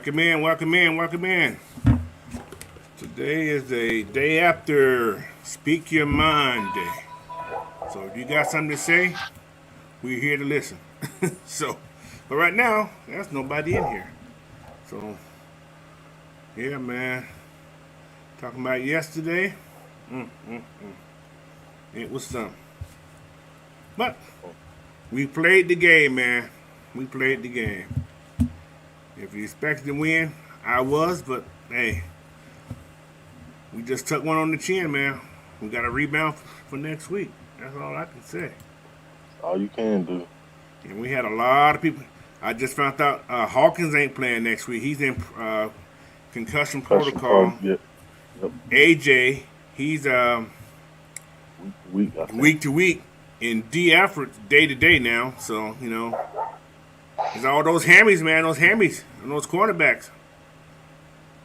Welcome in, welcome in, welcome in. Today is the day after Speak Your Mind Day. So if you got something to say, we're here to listen. But right now, there's nobody in here. So, yeah, man. Talking about yesterday, it was something. But we played the game, man. We played the game. If you expected to win, I was, but hey, we just took one on the chin, man. We got a rebound for next week. That's all I can say. All you can do. And we had a lot of people. I just found out Hawkins ain't playing next week. He's in concussion Question protocol. part, yep. Yep. AJ, he's Week, I think. week to week, and D effort day to day now. So there's all those hammies, man. Those hammies and those cornerbacks.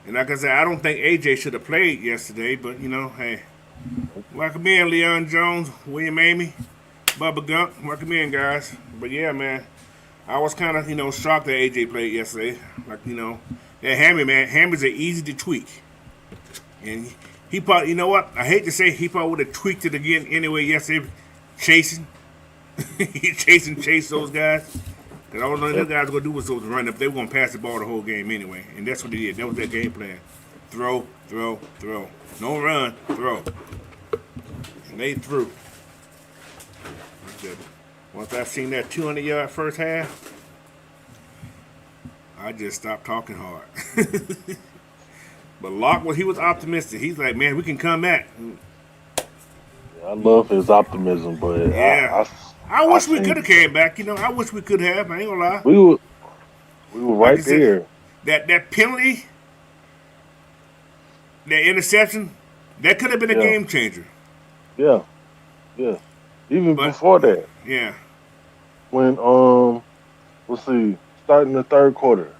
And like I said, I don't think AJ should have played yesterday, but hey. Welcome in, Leon Jones, William Amy, Bubba Gump. Welcome in, guys. But yeah, man, I was kind of, shocked that AJ played yesterday. Like, that hammy, man, hammies are easy to tweak. And he probably, you know what? I hate to say he probably would have tweaked it again anyway yesterday, chasing. He chased those guys. Because all those guys were going to do was run up. They were going to pass the ball the whole game anyway. And that's what they did. That was their game plan. Throw, throw, throw. No run, throw. And they threw. Once I seen that 200-yard first half, I just stopped talking hard. But Locke, he was optimistic. He's like, man, we can come back. I love his optimism, but yeah. I wish we could have came back. I wish we could have. I ain't gonna lie. We were right there. That penalty, that interception, that could have been a game changer. Yeah. Even before that. Yeah. When let's see, starting the third quarter,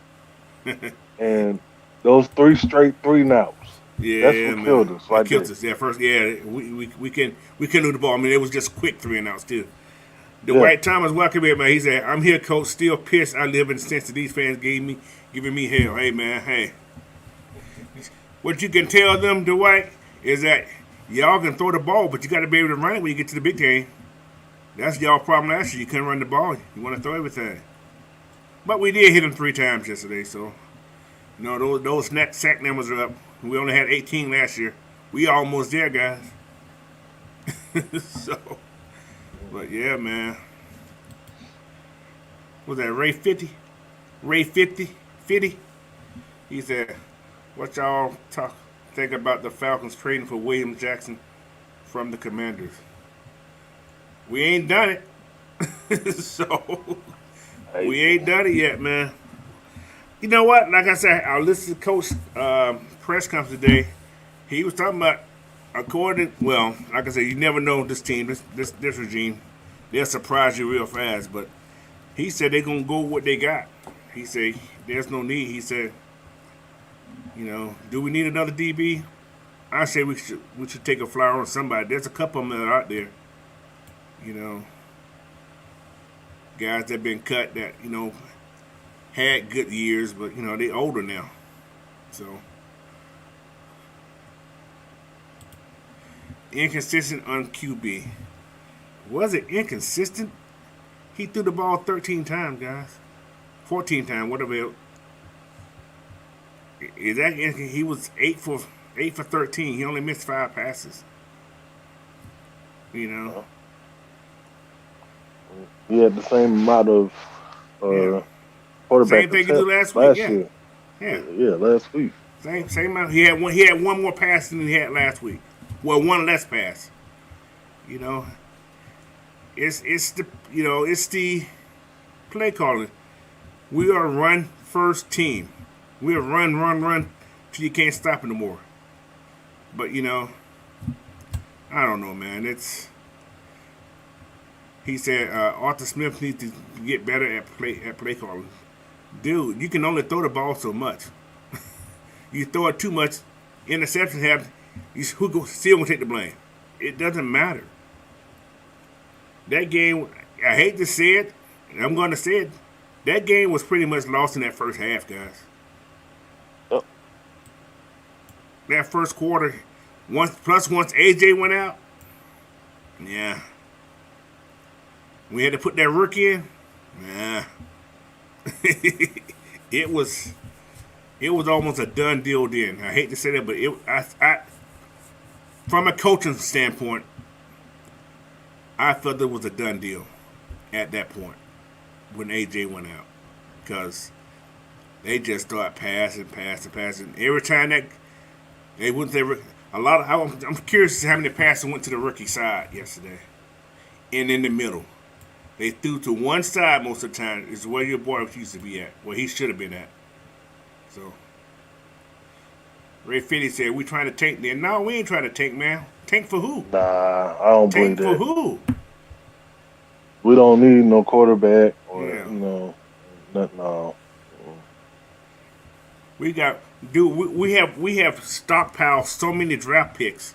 and those 3 straight 3-and-outs. Yeah, that's what killed us. Right, killed us. Yeah, first. Yeah, we couldn't do the ball. I mean, it was just quick 3-and-outs too. Dwight Thomas, welcome here, man. He said, "I'm here, coach. Still pissed. I live in the sense that these fans giving me hell. Hey, man. Hey, what you can tell them, Dwight, is that y'all can throw the ball, but you got to be able to run it when you get to the big game. That's y'all problem last year. You couldn't run the ball. You want to throw everything. But we did hit them 3 times yesterday, so those sack numbers are up. We only had 18 last year. We almost there, guys. But yeah, man. Was that Ray 50? Ray 50? He said, what y'all think about the Falcons trading for William Jackson from the Commanders? We ain't done it. We ain't done it yet, man. You know what? Like I said, I listened to Coach press conference today. He was talking about, like I said, you never know this team, this regime. They'll surprise you real fast. But he said they're going to go with what they got. He said there's no need. He said, do we need another DB? I say we should take a flyer on somebody. There's a couple of them that are out there. Guys that been cut that, had good years, but, they older now. So, inconsistent on QB. Was it inconsistent? He threw the ball 13 times, guys. 14 times, whatever. Is that he was 8 for 13. He only missed 5 passes. He had the same amount of quarterback. Same thing he did last week. Year. Yeah, last week. Same amount. He had one more pass than he had last week. Well, one less pass. It's the play calling. We are a run first team. We are run till you can't stop it no more. But I don't know, man. He said Arthur Smith needs to get better at play calling. Dude, you can only throw the ball so much. You throw it too much, interceptions happen. Who still gonna take the blame? It doesn't matter. That game, I hate to say it, and I'm going to say it. That game was pretty much lost in that first half, guys. that first quarter, once AJ went out, yeah, we had to put that rookie in. Yeah, it was almost a done deal then. I hate to say that, but I from a coaching standpoint, I felt it was a done deal at that point when AJ went out because they just started passing. Every time that they went there, I'm curious how many passes went to the rookie side yesterday, and in the middle. They threw to one side most of the time. Is where your boy used to be at, where he should have been at. So Ray Fitty said, "We trying to tank there." No, we ain't trying to tank, man. Tank for who? Nah, I don't believe Tank for that. who? We don't need no quarterback or Yeah. nothing. No. We got we have stockpiled so many draft picks.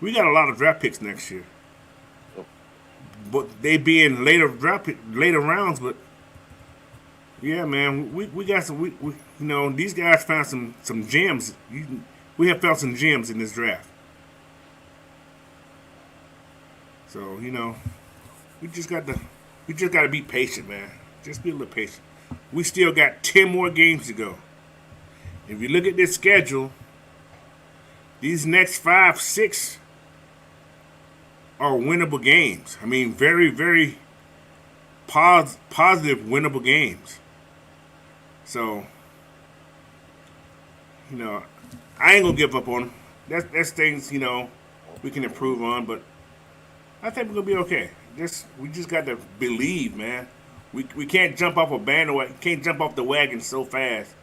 We got a lot of draft picks next year, but they be in later rounds. But yeah, man, we got some. These guys found some gems. We have found some gems in this draft. So we just got to be patient, man. Just be a little patient. We still got 10 more games to go. If you look at this schedule, these next 5, 6 are winnable games. I mean, very, very positive winnable games. So, I ain't gonna give up on them. That's things we can improve on, but I think we're gonna be okay. We just got to believe, man. We can't jump off a bandwagon. Can't jump off the wagon so fast,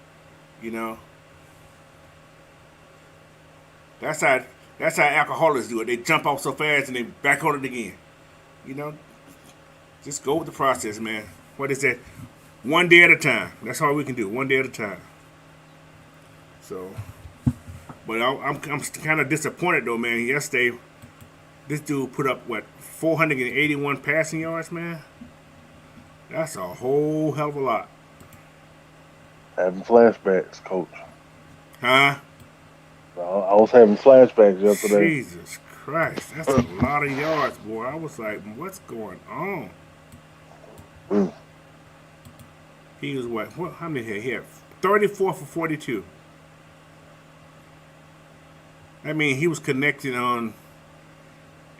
That's how alcoholics do it. They jump off so fast and they back on it again. Just go with the process, man. What is that? One day at a time. That's all we can do. One day at a time. So, but I'm kind of disappointed though, man. Yesterday, this dude put up 481 passing yards, man. That's a whole hell of a lot. Having flashbacks, coach. Huh? I was having flashbacks yesterday. Jesus Christ, that's a lot of yards, boy. I was like, what's going on? He was what? How many had he had? 34 for 42. I mean, he was connecting on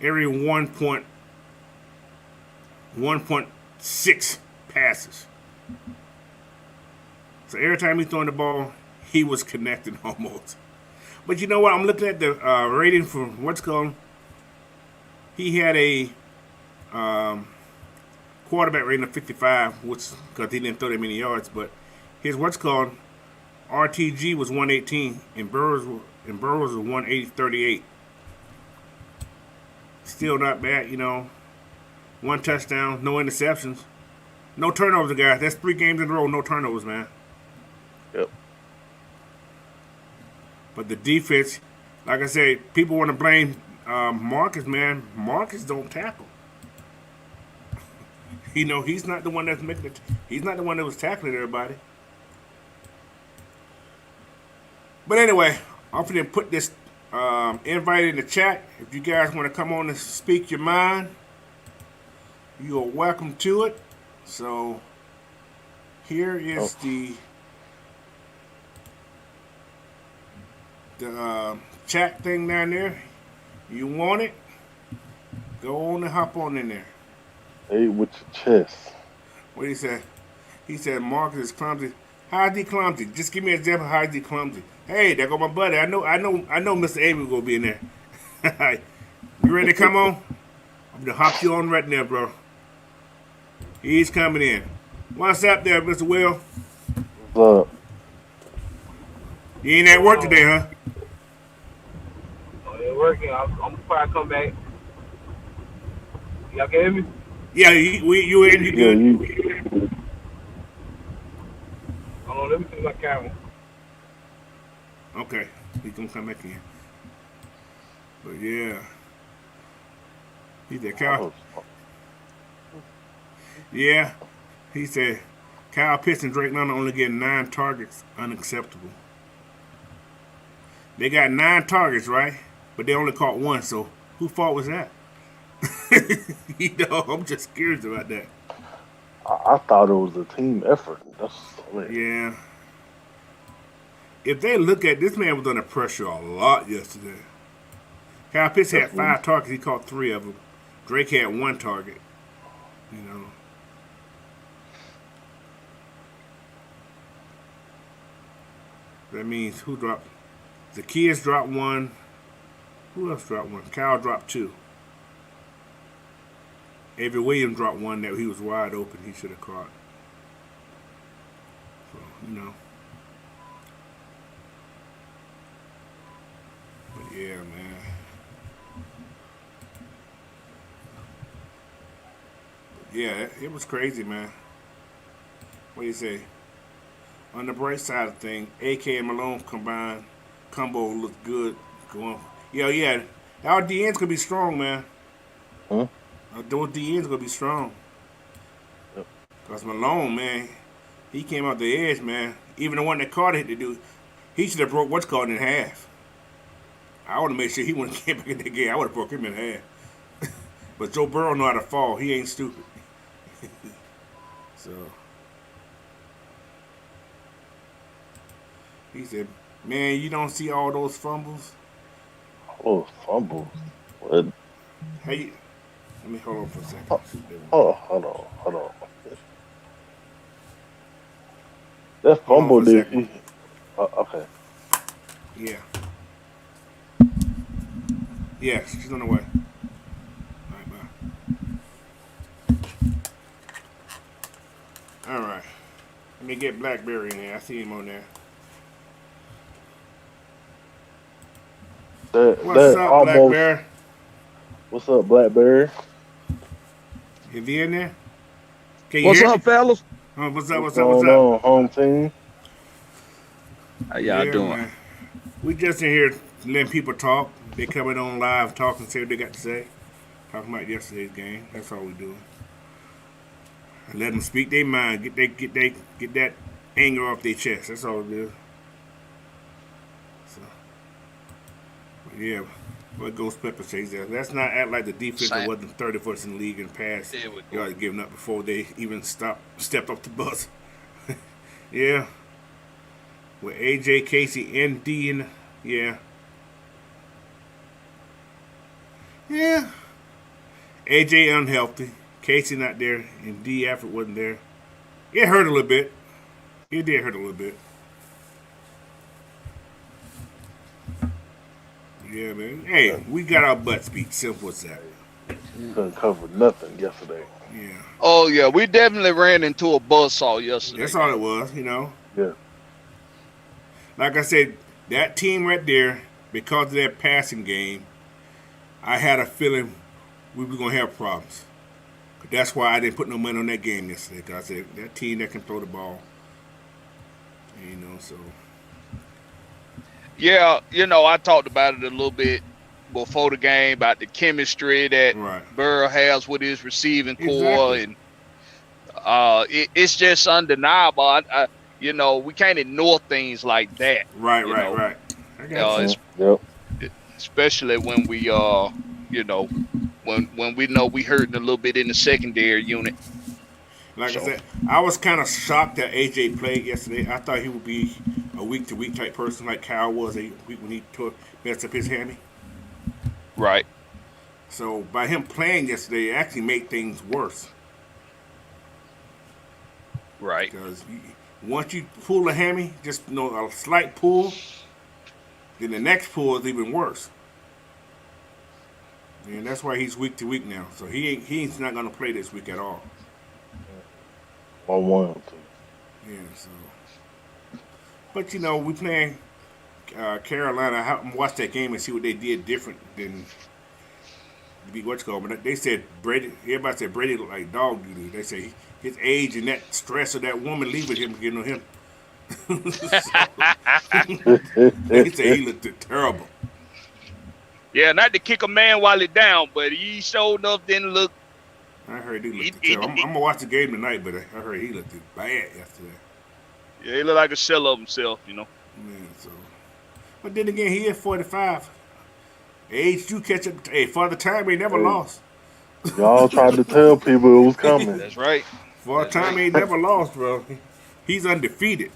every 1.6 passes. So every time he throwing the ball, he was connecting almost. But you know what? I'm looking at the rating for what's called. He had a quarterback rating of 55, which because he didn't throw that many yards. But his what's called RTG was 118, and Burrows was 138. Still not bad, One touchdown, no interceptions, no turnovers, guys. That's 3 games in a row, no turnovers, man. Yep. But the defense, like I said, people want to blame Marcus, man. Marcus don't tackle. He's not the one that's making it. He's not the one that was tackling everybody. But anyway, I'm going to put this invite in the chat. If you guys want to come on and speak your mind, you are welcome to it. So here is the chat thing down there. You want it? Go on and hop on in there. Hey, with your chest. What did he say? He said Marcus is clumsy. How is he clumsy? Just give me an example. How is he clumsy? Hey, there go my buddy. I know. Mr. Avery will be in there. You ready to come on? I'm gonna hop you on right now, bro. He's coming in. What's up there, Mr. Will? What's up? You ain't at work today, huh? Oh, it's working. I'm before I come back. Y'all can hear me? Yeah, you in? You good? Yeah, Hold on, let me see my camera. Okay, he's gonna come back in. But yeah, he said Kyle. Yeah, he said Kyle Pitts and Drake London only getting 9 targets, unacceptable. They got 9 targets, right? But they only caught 1. So whose fault was that? I'm just curious about that. I thought it was a team effort. Yeah. If they look at this man was under pressure a lot yesterday. Kyle Pitts had That's what 5 targets. He caught 3 of them. Drake had 1 target. You know. That means who dropped? The kids dropped 1. Who else dropped 1? Kyle dropped 2. Avery Williams dropped 1 that he was wide open. He should have caught. So, But yeah, man. Yeah, it was crazy, man. What do you say? On the bright side of things, AK and Malone combined combo looked good. Going, yeah. Our DN's gonna be strong, man. Huh? Those DN's gonna be strong. Yep. Cause Malone, man, he came out the edge, man. Even the one that caught it to do, he should have broke what's called in half. I would have made sure he wouldn't came back in the game. I would have broke him in half. But Joe Burrow know how to fall. He ain't stupid. So he said, "Man, you don't see all those fumbles." Oh, fumbles. What? Hey, let me hold on for a second. Hold on. That Hold on fumble for a did. second. Okay. Yeah. Yeah, she's on the way. All right, bye. All right. Let me get Blackberry in there. I see him on there. What's That up, almost. Blackberry? What's up, Blackberry? Is he in there? Can you What's hear up, me? fellas? Oh, what's up? What's going on, home team? How y'all doing? Man. We just in here letting people talk. They coming on live, talking, say what they got to say. Talking about yesterday's game. That's all we do. And let them speak their mind. Get that anger off their chest. That's all we do. So, yeah. What Ghost Pepper says that. Let's not act like the defense Same. wasn't 31st in the league in pass There we go. yards giving up before they even stepped off the bus. Yeah. With AJ, Casey, and D in, yeah. Yeah. AJ unhealthy. Casey not there. And D Afford wasn't there. It hurt a little bit. It did hurt a little bit. Yeah, man. Hey, we got our butts beat. Simple as that. Couldn't cover nothing yesterday. Yeah. Oh yeah, we definitely ran into a buzzsaw yesterday. That's all it was, Yeah. Like I said, that team right there, because of their passing game, I had a feeling we were going to have problems. That's why I didn't put no money on that game yesterday. Because I said, that team that can throw the ball, so. Yeah, I talked about it a little bit before the game about the chemistry that Right. Burrow has with his receiving core, Exactly. and it's just undeniable. We can't ignore things like that. Right. I got you. Yep. Especially when we when we know we hurting a little bit in the secondary unit. Like I said, I was kind of shocked that AJ played yesterday. I thought he would be a week-to-week type person like Kyle was a week when he messed up his hammy. Right. So by him playing yesterday, it actually made things worse. Right. Because once you pull a hammy, just a slight pull, then the next pull is even worse. And that's why he's week to week now. So he's not gonna play this week at all. 1-1. Yeah. So, but we playing Carolina. I haven't watched that game and see what they did different than what's called. But they said Brady. Everybody said Brady looked like dog doo. They say his age and that stress of that woman leaving him, him. They say he looked terrible. Yeah, not to kick a man while he's down, but he showed enough didn't look. I heard he looked terrible. I'm gonna watch the game tonight, but I heard he looked bad yesterday. Yeah, he looked like a shell of himself, Man, so. But then again, he is 45. Age do catch up. Hey, for the time, he never Hey. lost. Y'all tried to tell people it was coming. That's right. For a That's time, right. he never lost, bro. He's undefeated.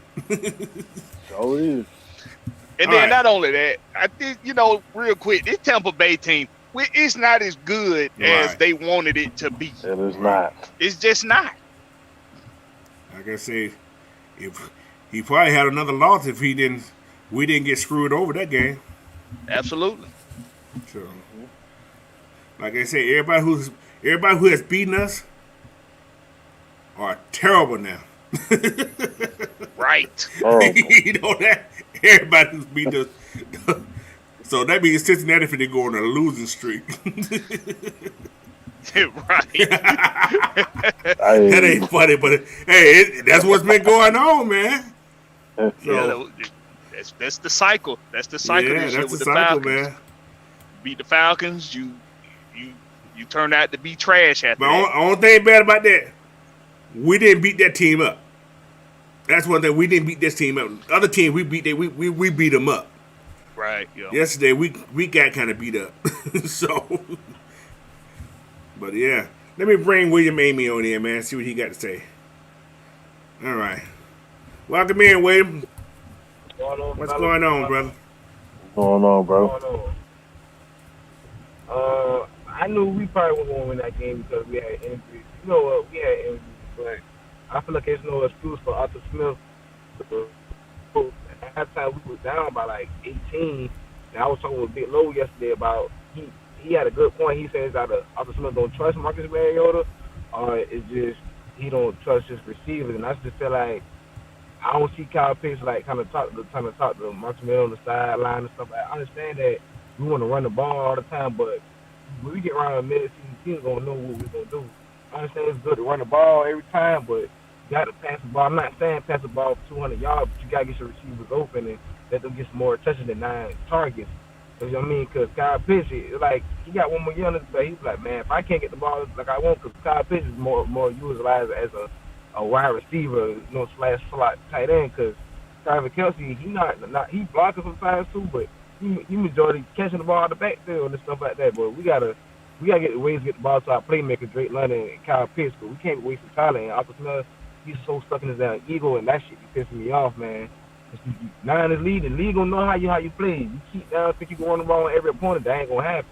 So is. And All then right. not only that, I think, real quick, this Tampa Bay team, it's not as good as Right. they wanted it to be. It is not. It's just not. Like I said, if he probably had another loss if we didn't get screwed over that game. Absolutely. So, like I said, everybody who has beaten us are terrible now. Right. Horrible. You know that everybody who's beaten us. So that means Cincinnati if they go on a losing streak. Right. That ain't funny, but hey, that's what's been going on, man. So, Yeah, that's the cycle. That's the cycle yeah, this year that's with the the cycle, Falcons. man. Beat the Falcons, you turned out to be trash after But that. only thing bad about that, we didn't beat that team up. That's one thing. We didn't beat this team up. The other team we beat, we beat them up. Right. Yeah. Yesterday we got kind of beat up. So, but yeah, let me bring William Amy on here, man. See what he got to say. All right, welcome in, William. What's going on, brother? What's going on, bro? What's going on? I knew we probably weren't going to win that game because we had injuries. You know what? We had injuries, but I feel like there's no excuse for Arthur Smith. At that time, we was down by like 18. And I was talking with Big Low yesterday about he had a good point. He says that Arthur Smith don't trust Marcus Mariota, or it's just he don't trust his receivers. And I just feel like I don't see Kyle Pitts like kind of talk to Marcus Mariota on the sideline and stuff. I understand that we want to run the ball all the time, but when we get around the mid-season, teams gonna know what we're gonna do. I understand it's good to run the ball every time, but you got to pass the ball. I'm not saying pass the ball for 200 yards, but you got to get your receivers open and let them get some more touches than 9 targets. You know what I mean? Because Kyle Pitts, like, he got one more year on his back. He's like, man, if I can't get the ball like I want, because Kyle Pitts is more utilized as a wide receiver, slash slot tight end, because Travis Kelce, he blocking sometimes too, but he majority catching the ball out the backfield and stuff like that. But we gotta get ways to get the ball to our playmakers, Drake London and Kyle Pitts, but we can't waste the talent. And Arthur Smith, he's so stuck in his damn ego, and that shit be pissing me off, man. Now in this league, the league don't know how you play. You keep down, think you can run the ball on every opponent, that ain't gonna happen.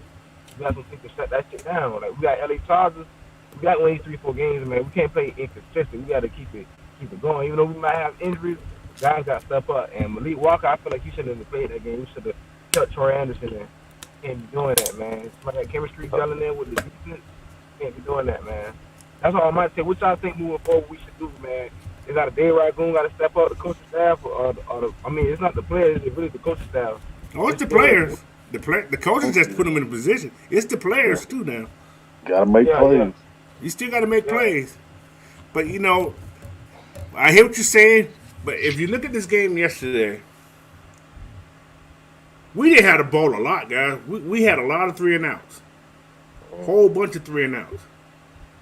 You got to think to shut that shit down. Like, we got LA Chargers, we got one of these 3-4 games, man. We can't play inconsistent. We got to keep it going. Even though we might have injuries, guys got to step up. And Malik Walker, I feel like he shouldn't have played that game. We should have cut Troy Anderson and can't be doing that, man. Some of that chemistry gelling there with the defense, can't be doing that, man. That's all I might say. What y'all think moving forward we should do, man? Is that a Dave Ragoon got to step up, the coaching staff, or it's not the players, it's really the coaching staff. Oh, it's the players. The coaches just put them in a position. It's the players too now. Gotta make plays. Yeah. You still got to make plays. But I hear what you're saying. But if you look at this game yesterday, we didn't have the ball a lot, guys. We had a lot of 3 and outs, whole bunch of 3 and outs,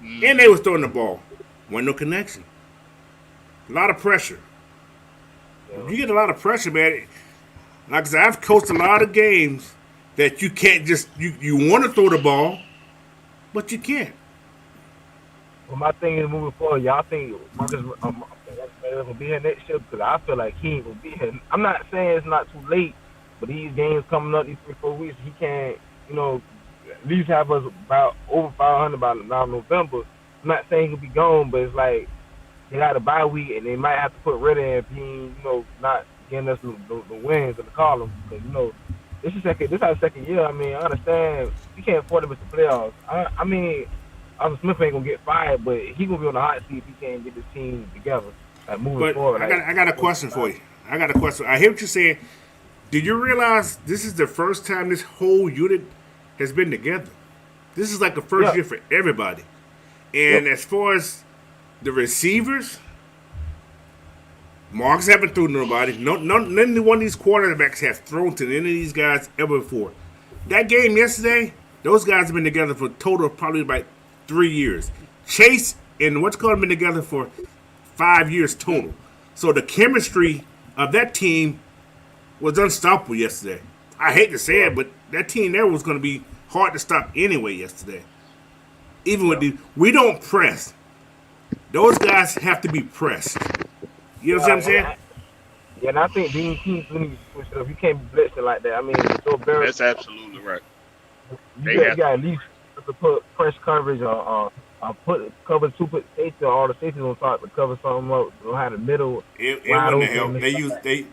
and they was throwing the ball. Wasn't no connection. A lot of pressure. You get a lot of pressure, man. Like I said, I've coached a lot of games that you can't just you want to throw the ball, but you can't. Well, my thing is moving forward, y'all think Marcus will be here next year? Because I feel like he ain't going to be here. I'm not saying it's not too late, but these games coming up, these 3-4 weeks, he can't, at least have us about over 500 by now November. I'm not saying he'll be gone, but it's like they got a bye week, and they might have to put Ritter in if he, not getting us the wins in the column. Because, this is our second year. I mean, I understand we can't afford to miss the playoffs. I mean, Arthur Smith ain't gonna get fired, but he gonna be on the hot seat if he can't get this team together, moving forward. I got a question for you. I hear what you're saying. Did you realize this is the first time this whole unit has been together? This is like the first year for everybody. And as far as the receivers, Marks haven't thrown to nobody. None of one of these quarterbacks has thrown to any of these guys ever before. That game yesterday, those guys have been together for a total of probably about 3 years. Chase and what's called been together for 5 years total. So the chemistry of that team was unstoppable yesterday. I hate to say Yeah. it, but that team there was going to be hard to stop anyway yesterday. Even with we don't press. Those guys have to be pressed. You know what I'm saying? Yeah, and I think these teams really need to switch it up. You can't be blitzing like that. I mean, with Joe Barry, That's absolutely right. you They got you have got at least to put press coverage or put cover two put safety or all the safeties on top to cover something up. Don't have the middle It wide wouldn't have open. helped. They used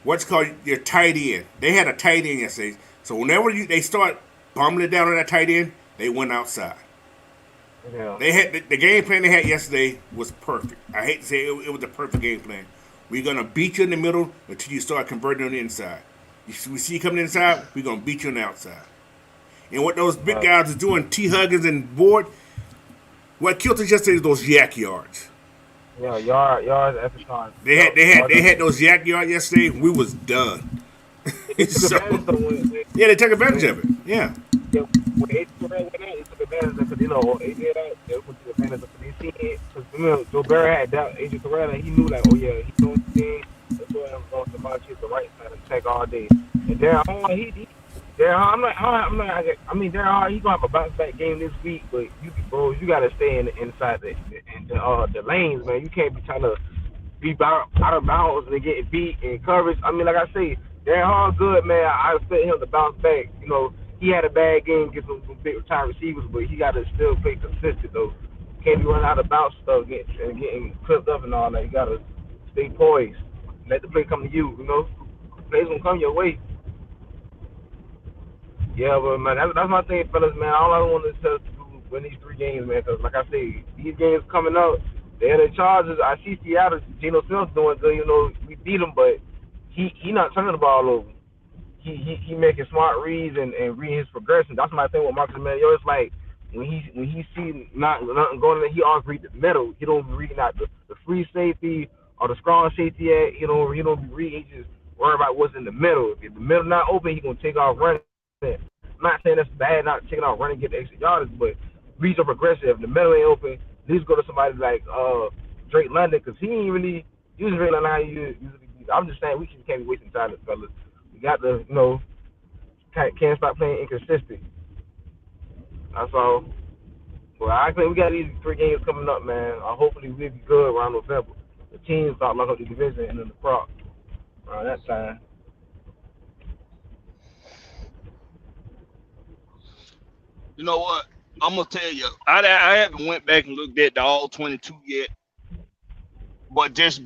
what's called your tight end. They had a tight end yesterday. So whenever they start bombing it down on that tight end, they went outside. Yeah. They had the game plan they had yesterday was perfect. I hate to say it was the perfect game plan. We're gonna beat you in the middle until you start converting on the inside. We see you coming inside, we're gonna beat you on the outside. And what those big guys are doing, T. Huggins and Ward, what killed us yesterday is those yak yards. Yeah, yards every time. They had those yak yards yesterday. We was done. They took So advantage of yeah, they took advantage of it. Yeah. when AJ Terrell went in, they took advantage of it because, AJ they took advantage of it. They seen it because, Joe Barry had doubt AJ Terrell and he knew like, oh yeah, he's doing the thing. That's why I'm going to my kids the right side and check all day. And Darren Hall, Darren Hall, I mean, Darren Hall, he's gonna have a bounce back game this week, but you gotta stay inside the lanes, man. You can't be trying to be out of bounds and getting beat in coverage. I mean, like I say, Darren Hall good, man. I expect him to bounce back. He had a bad game, get some big time receivers, but he got to still play consistent though. Can't be running out of bounce stuff and getting clipped up and all that. You got to stay poised. Let the play come to you. Plays gonna come your way. Yeah, but man, that's my thing, fellas, man. All I want is to win these 3 games, man. Because like I say, these games coming up, they're the Chargers. I see Seattle. Geno Smith's doing good. We beat him, but he not turning the ball over. He making smart reads and reading his progression. That's my thing with Marcus Mariota. It's like when he see nothing going on, he always read the middle. He don't be reading out the free safety or the strong safety at. He don't be reading. He just worry about what's in the middle. If the middle not open, he gonna take off running. I'm not saying that's bad, not taking off running, get the extra yardage, but read your progression. If the middle ain't open, at least go to somebody like Drake London, because he ain't really using Drake London how he usually do. I'm just saying we can't be wasting time, fellas. We got to, can't stop playing inconsistent. That's all. Well, I think we got these 3 games coming up, man. Hopefully we'll be good around November. The teams start locking up the division and then the prop around that time. You know what? I'm gonna tell you. I haven't went back and looked at the all 22 yet, but just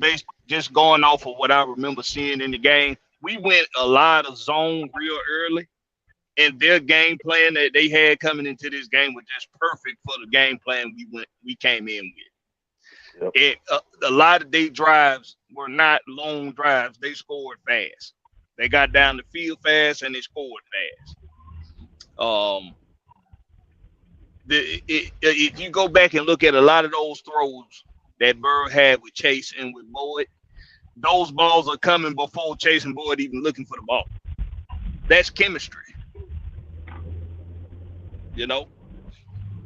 going off of what I remember seeing in the game, we went a lot of zone real early, and their game plan that they had coming into this game was just perfect for the game plan we came in with. Yep. And a lot of their drives were not long drives. They scored fast. They got down the field fast and they scored fast. If you go back and look at a lot of those throws that Burrow had with Chase and with Boyd, those balls are coming before Chase and Boyd even looking for the ball. That's chemistry.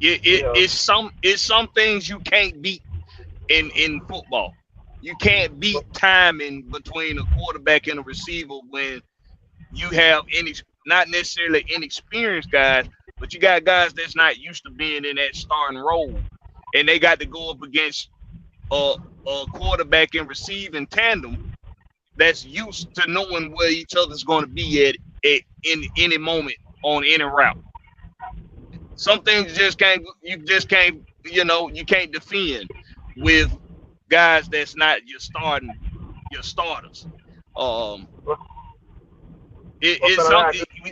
It's some things you can't beat in football. You can't beat timing between a quarterback and a receiver when you have not necessarily inexperienced guys, but you got guys that's not used to being in that starting role, and they got to go up against a quarterback and receiving tandem that's used to knowing where each other's going to be at in any moment on any route. Some things you can't defend with guys that's not your starters. We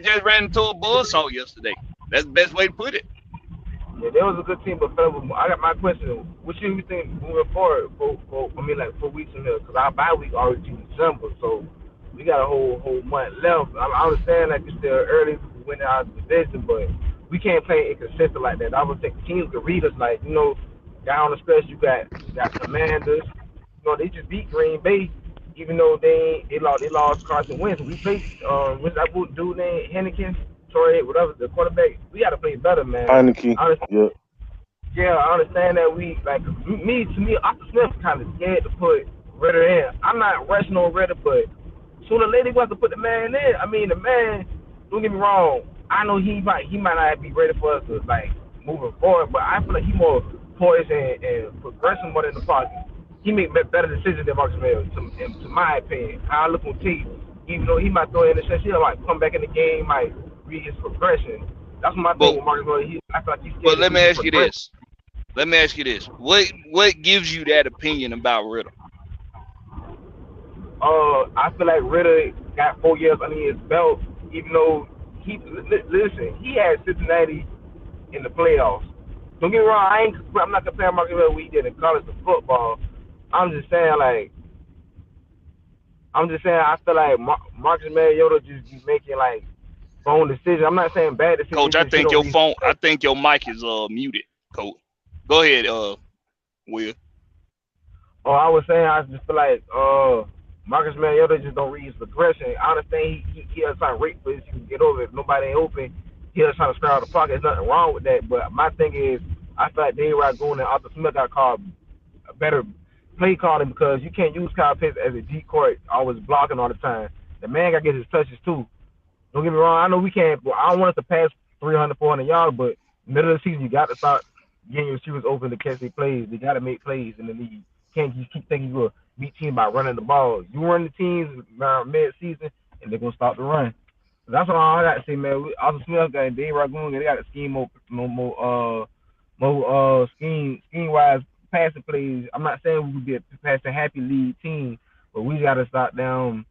just ran into a buzzsaw yesterday. That's the best way to put it. Yeah, there was a good team, but I got my question. What should we think moving forward for 4 weeks from here? Because our bye week already in December, so we got a whole month left. I understand that it's still early to win our division, but we can't play inconsistent like that. I would think teams could read us like, down the stretch you got Commanders. They just beat Green Bay, even though they lost Carson Wentz. We played what's that dude named Henneken? Troy, whatever, the quarterback, we got to play better, man. Heineke. Yeah. Yeah, I understand that to me, Arthur Smith's kind of scared to put Ritter in. I'm not rushing on Ritter, but sooner or later he wants to put the man in. I mean, the man. Don't get me wrong. I know he might not be ready for us to like moving forward, but I feel like he more poised and progressing more than the pocket. He make better decisions than Marcus Mariota, to my opinion. How I look on tape, even though he might throw in the shit, he might come back in the game, might read his progression. That's my thing with Marcus Mariota. I feel like he's scared. But let me ask you this. What gives you that opinion about Ritter? I feel like Ritter got 4 years under his belt, even though he had Cincinnati in the playoffs. Don't get me wrong, I'm not comparing Marcus Mariota what he did in college to football. I'm just saying I feel like Marcus Mariota just be making like phone decisions. I'm not saying bad decisions. Coach, I think your mic is muted, Coach. Go ahead, Will. Oh, I was saying I just feel like Marcus Mariota just don't read his progression. I understand he'll try to wait for this to get over. If nobody ain't open, he'll try to square out the pocket. There's nothing wrong with that. But my thing is, I feel like Dayrod Goon and Arthur Smith got called a better play calling because you can't use Kyle Pitts as a decoy, always blocking all the time. The man got to get his touches too. Don't get me wrong. I know we can't. I don't want us to pass 300, 400 yards, but middle of the season, you got to start getting your receivers open to catch their plays. They got to make plays in the league. You can't just keep thinking you're going to beat teams by running the ball. You run the teams around mid-season, and they're going to stop the run. So that's all I got to say, man. Arthur Smith got Dayrod Goon, they got to scheme more scheme-wise passing plays. I'm not saying we would be a pass-happy lead team, but we got to start running.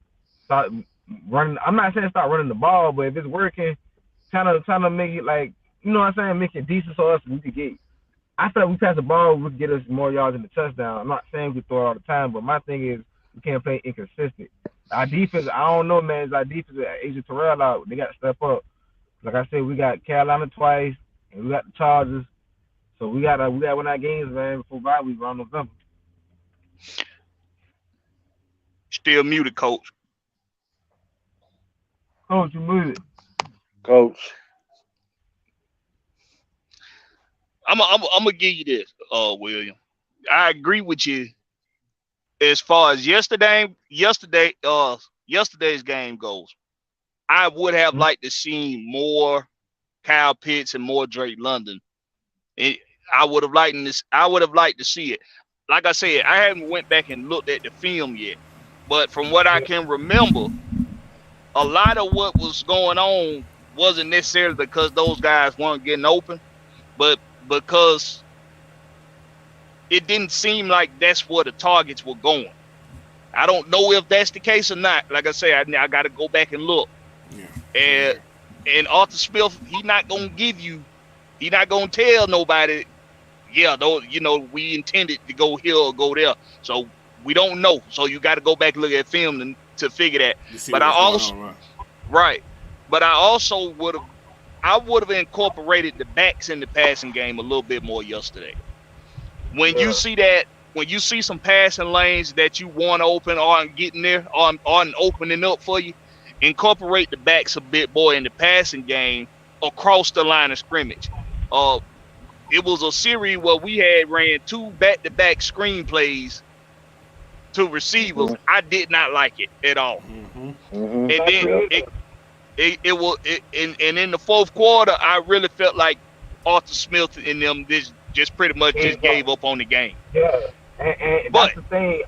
I'm not saying start running the ball, but if it's working, trying to make it like, you know what I'm saying, make it decent so us we could get. I feel like we pass the ball, we could get us more yards in the touchdown. I'm not saying we throw it all the time, but my thing is we can't play inconsistent. Our defense, I don't know, man. Our defense, Asia Terrell out, they got to step up. Like I said, we got Carolina twice, and we got the Chargers. So we got to win our games, man, before bye week around November. Still muted, Coach. Coach, you muted. Coach. I'm gonna give you this, William. I agree with you as far as yesterday's game goes. I would have liked to see more Kyle Pitts and more Drake London. I would have liked to see it. Like I said, I haven't went back and looked at the film yet, but from what I can remember, a lot of what was going on wasn't necessarily because those guys weren't getting open, but because it didn't seem like that's where the targets were going. I don't know if that's the case or not. Like I say, I got to go back and look. Yeah. And Arthur Smith, he's not going to tell nobody, yeah, though, you know, we intended to go here or go there. So we don't know. So you got to go back and look at film to figure that. But I also, right. But I also would have incorporated the backs in the passing game a little bit more yesterday. When you see some passing lanes that you want to open aren't getting there, aren't opening up for you, incorporate the backs a bit more in the passing game across the line of scrimmage. It was a series where we had ran 2 back-to-back screen plays to receivers. Mm-hmm. I did not like it at all. Mm-hmm. And then and in the fourth quarter, I really felt like Arthur Smith and them just pretty much just gave up on the game. Yeah, and that's the thing.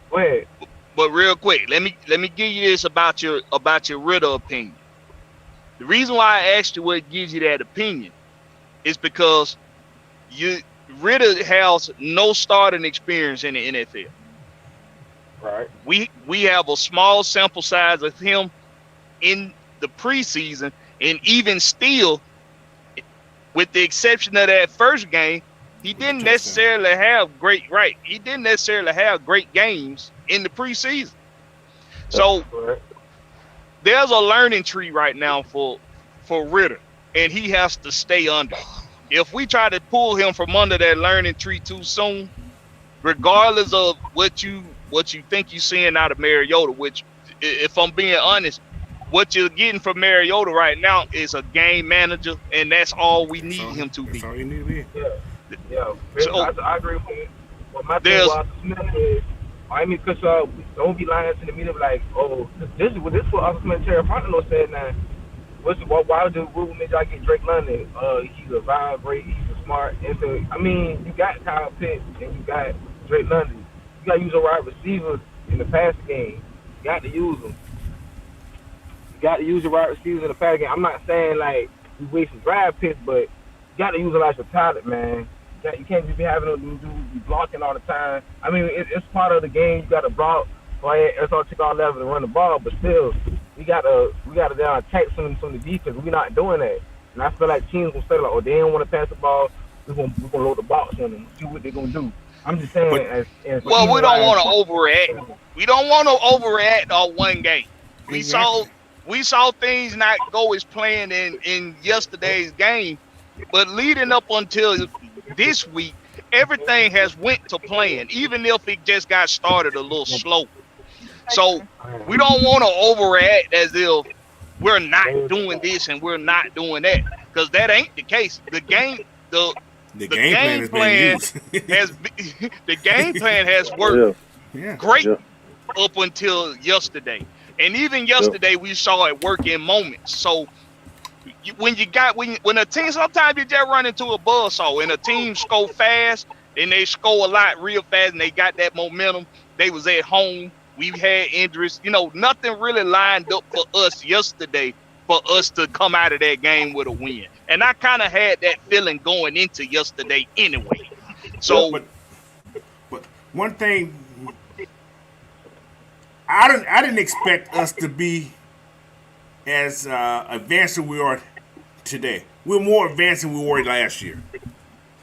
Go ahead. But real quick, let me give you this about your Ritter opinion. The reason why I asked you what gives you that opinion is because Ritter has no starting experience in the NFL. Right. We have a small sample size of him in the preseason, and even still, with the exception of that first game, he didn't necessarily have great games in the preseason. So there's a learning tree right now for Ritter, and he has to stay under. If we try to pull him from under that learning tree too soon, regardless of what you think you're seeing out of Mariota, which, if I'm being honest, what you're getting from Mariota right now is a game manager, and that's all we need him to be. That's all you need to be. Yeah. So, I agree with you. But my thing with Smith is I mean, because don't be lying to the media like, oh, this is what Oscar Terry Fontenot said now. What made y'all get Drake London? He's a vibrate, he's a smart. And so, I mean, you got Kyle Pitts and you got Drake London. You got to use a wide receiver in the passing game. You got to use them. You got to use your wide receivers in the passing game. I'm not saying like we wasting draft picks, but you got to use a lot of talent, man. You can't just be having them dudes be blocking all the time. I mean, it's part of the game. You got to block. It's all take all level and run the ball, but still, we gotta down attack some of the defense. We're not doing that, and I feel like teams gonna say like, oh, they don't want to pass the ball. We're gonna load the box on them, see what they're gonna do. I'm just saying. Well, we don't want to overreact. We don't want to overreact on one game. We saw things not go as planned in yesterday's game, but leading up until this week, everything has went to plan, even if it just got started a little slow. So we don't want to overreact as if we're not doing this and we're not doing that, because that ain't the case. The game plan has worked great up until yesterday, and even yesterday we saw it work in moments. So when a team, sometimes you just run into a buzzsaw, and a team score fast and they score a lot real fast, and they got that momentum. They was at home. We had injuries. Nothing really lined up for us yesterday for us to come out of that game with a win. And I kind of had that feeling going into yesterday anyway. So, but one thing, I didn't expect us to be as advanced as we are today. We're more advanced than we were last year.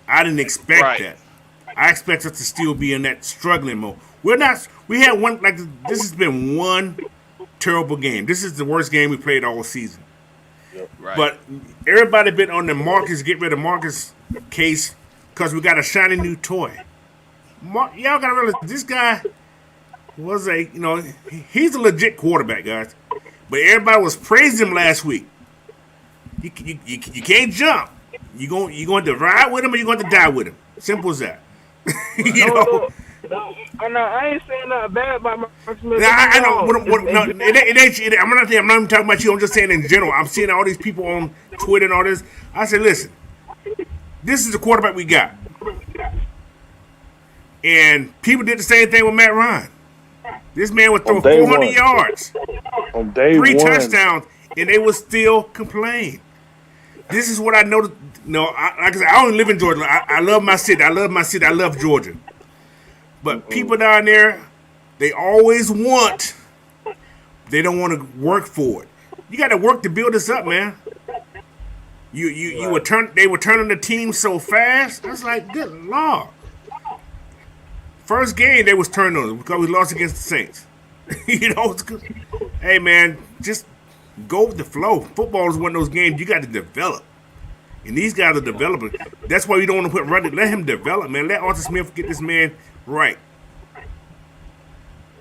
I didn't expect that. I expect us to still be in that struggling mode. We had one, like, this has been one terrible game. This is the worst game we played all season. Right. But everybody been on the get rid of Marcus case because we got a shiny new toy. Y'all gotta realize this guy was he's a legit quarterback, guys. But everybody was praising him last week. You can't jump. You going to ride with him or you going to die with him. Simple as that. I ain't saying nothing bad about Marcus Smith. I know. I'm not even talking about you. I'm just saying in general. I'm seeing all these people on Twitter and all this. I said, listen, this is the quarterback we got. And people did the same thing with Matt Ryan. This man would throw 400 yards, on day 3 one. touchdowns, and they would still complain. This is what I know. Like I said, I don't live in Georgia. I love my city. I love Georgia. But people down there, they always they don't want to work for it. You got to work to build this up, man. They were turning the team so fast. I was like, good Lord. First game they was turned on because we lost against the Saints. It's good. Hey man, just go with the flow. Football is one of those games you got to develop. And these guys are developing. That's why you don't want to put running. Let him develop, man. Let Arthur Smith get this man right.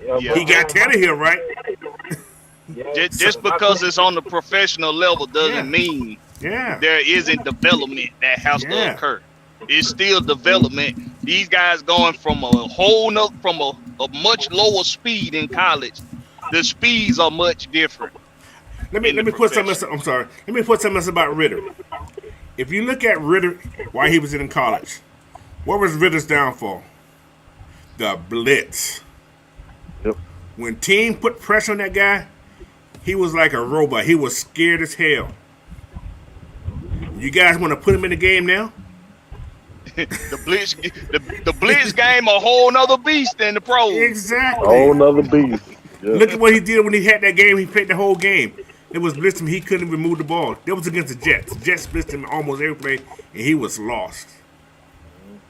He got Tannehill right. Just because it's on the professional level doesn't mean there isn't development that has to occur. It's still development. These guys going from a much lower speed in college. The speeds are much different. Let me put something else. I'm sorry. Let me put something else about Ritter. If you look at Ritter while he was in college, what was Ritter's downfall? The blitz. Yep. When team put pressure on that guy, he was like a robot. He was scared as hell. You guys want to put him in the game now? the blitz game a whole nother beast in the pros. Exactly. Whole nother beast. Yeah. Look at what he did when he had that game. He played the whole game. It was blitzed him. He couldn't even move the ball. That was against the Jets. The Jets blitzed him almost every play, and he was lost.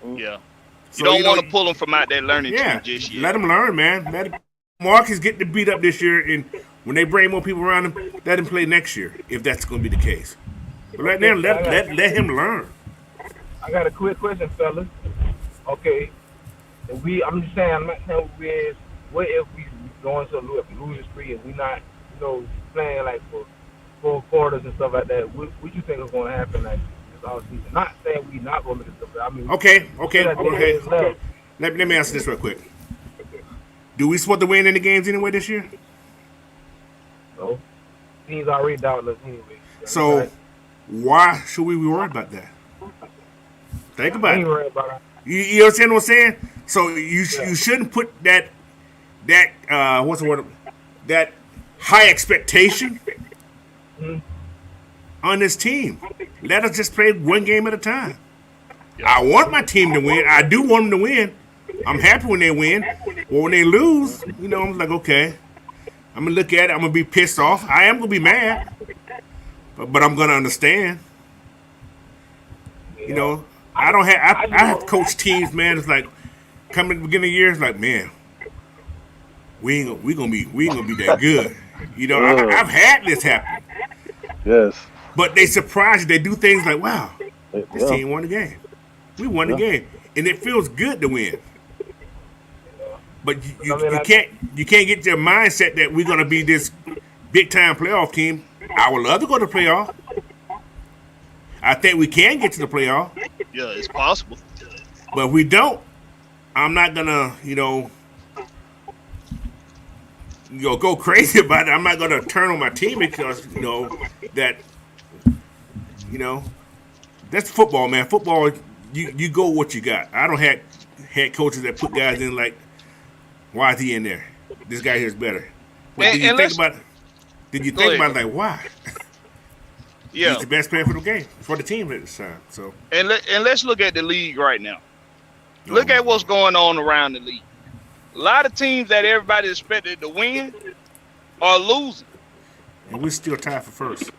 Yeah. You don't want to pull him from out that learning tree just yet. Let him learn, man. Marcus getting to beat up this year, and when they bring more people around him, let him play next year if that's going to be the case. But let him learn. I got a quick question, fellas. Okay, I'm just saying, I'm not saying what if we going to a losing spree and we not, playing like for 4 quarters and stuff like that? What you think is going to happen like this all season? Not saying we not going to do stuff, but I mean. Okay. Let me answer this real quick. Do we supposed to win any games anyway this year? So teams already doubting us anyway. So why should we be worried about that? Think I about ain't it. worried about it. You understand what I'm saying? So you shouldn't put that what's the word, that high expectation on this team. Let us just play one game at a time. I want my team to win. I do want them to win. I'm happy when they win. But when they lose, I'm like, okay. I'm going to look at it. I'm going to be pissed off. I am going to be mad. But I'm going to understand. I don't have. I have coached teams, man. It's like coming at the beginning of the year. It's like, man, we ain't gonna be that good. I've had this happen. Yes. But they surprise you. They do things like, wow, this Yeah. team won the game. We won the game, and it feels good to win. But you can't get your mindset that we're gonna be this big time playoff team. I would love to go to the playoff. I think we can get to the playoff. Yeah, it's possible. But if we don't, I'm not gonna, go crazy about it. I'm not gonna turn on my team because that's football, man. Football, you go what you got. I don't have head coaches that put guys in like, why is he in there? This guy here is better. But did you think about it like why? Yeah. He's the best player for the game, for the team at this time. So And let's look at the league right now. Look at what's going on around the league. A lot of teams that everybody expected to win are losing. And we're still tied for first.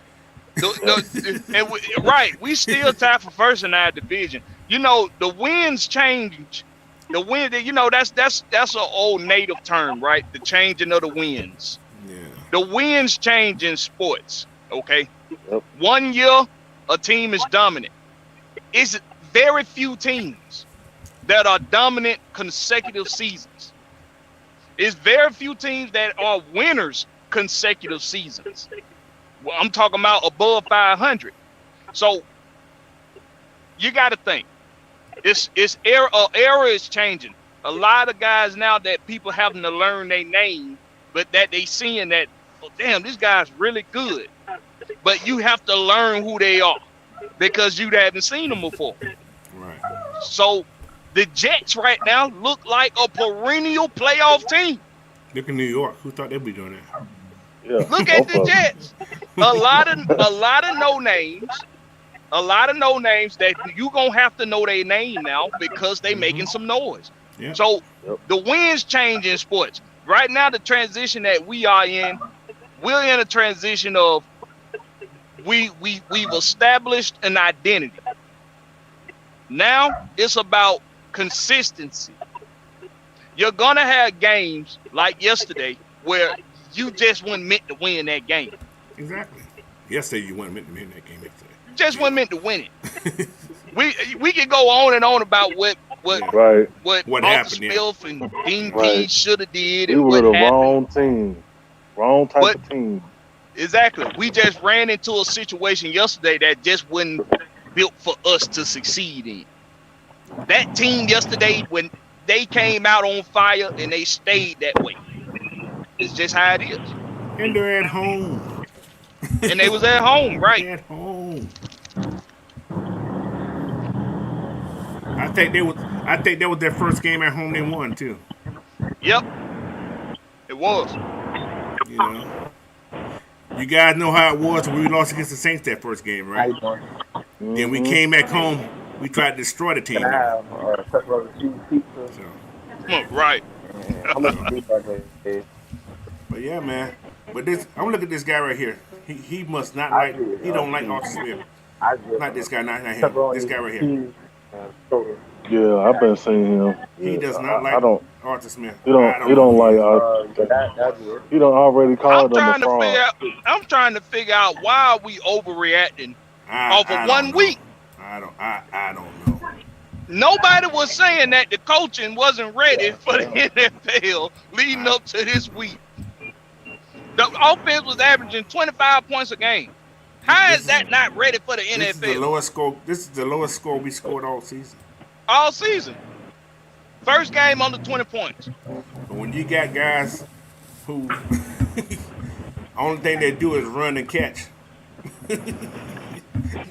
We still tied for first in our division. The wins change. The win, that's an old native term, right? The changing of the winds. Yeah. The winds change in sports. Okay. Yep. 1 year, a team is dominant. It's very few teams that are dominant consecutive seasons. It's very few teams that are winners consecutive seasons. Well, I'm talking about above 500. So you got to think. Era is changing. A lot of guys now that people having to learn their name, but that they seeing that, oh, damn, this guy's really good. But you have to learn who they are because you haven't seen them before. Right. So the Jets right now look like a perennial playoff team. Look at New York. Who thought they'd be doing that? Yeah. Look at the Jets. A lot of no names. A lot of no names that you gonna have to know their name now because they making some noise. Yeah. So the winds change in sports. Right now, the transition that we are in, we're in a transition of we've established an identity. Now it's about consistency. You're gonna have games like yesterday where you just weren't meant to win that game. Exactly. Yesterday you weren't meant to win that game yesterday. Just wasn't meant to win it. we could go on and on about what Right. What Arthur happened, yeah. Smith and Dean Right. Pease should have did We and were what the happened. wrong team. Wrong type of team. Exactly. We just ran into a situation yesterday that just wasn't built for us to succeed in. That team yesterday, when they came out on fire and they stayed that way. It's just how it is. And they're at home. And they was at home, right? At home. I think that was their first game at home they won too. Yep. It was. You guys know how it was when we lost against the Saints that first game, right? Then we came back home. We tried to destroy the team. Right. But yeah, man. But I'm looking at this guy right here. He must not like. He don't like Arthur Smith. Not this guy. Not him. This guy right here. Yeah, I've been seeing him. He does not like Arthur Smith. He don't like. He don't already called him a fraud. I'm trying to figure out why are we overreacting off of 1 week. I don't know. Nobody was saying that the coaching wasn't ready for the NFL leading up to this week. The offense was averaging 25 points a game. How is that not ready for the NFL? This is the lowest score we scored all season. All season. First game under 20 points. But when you got guys who only thing they do is run and catch.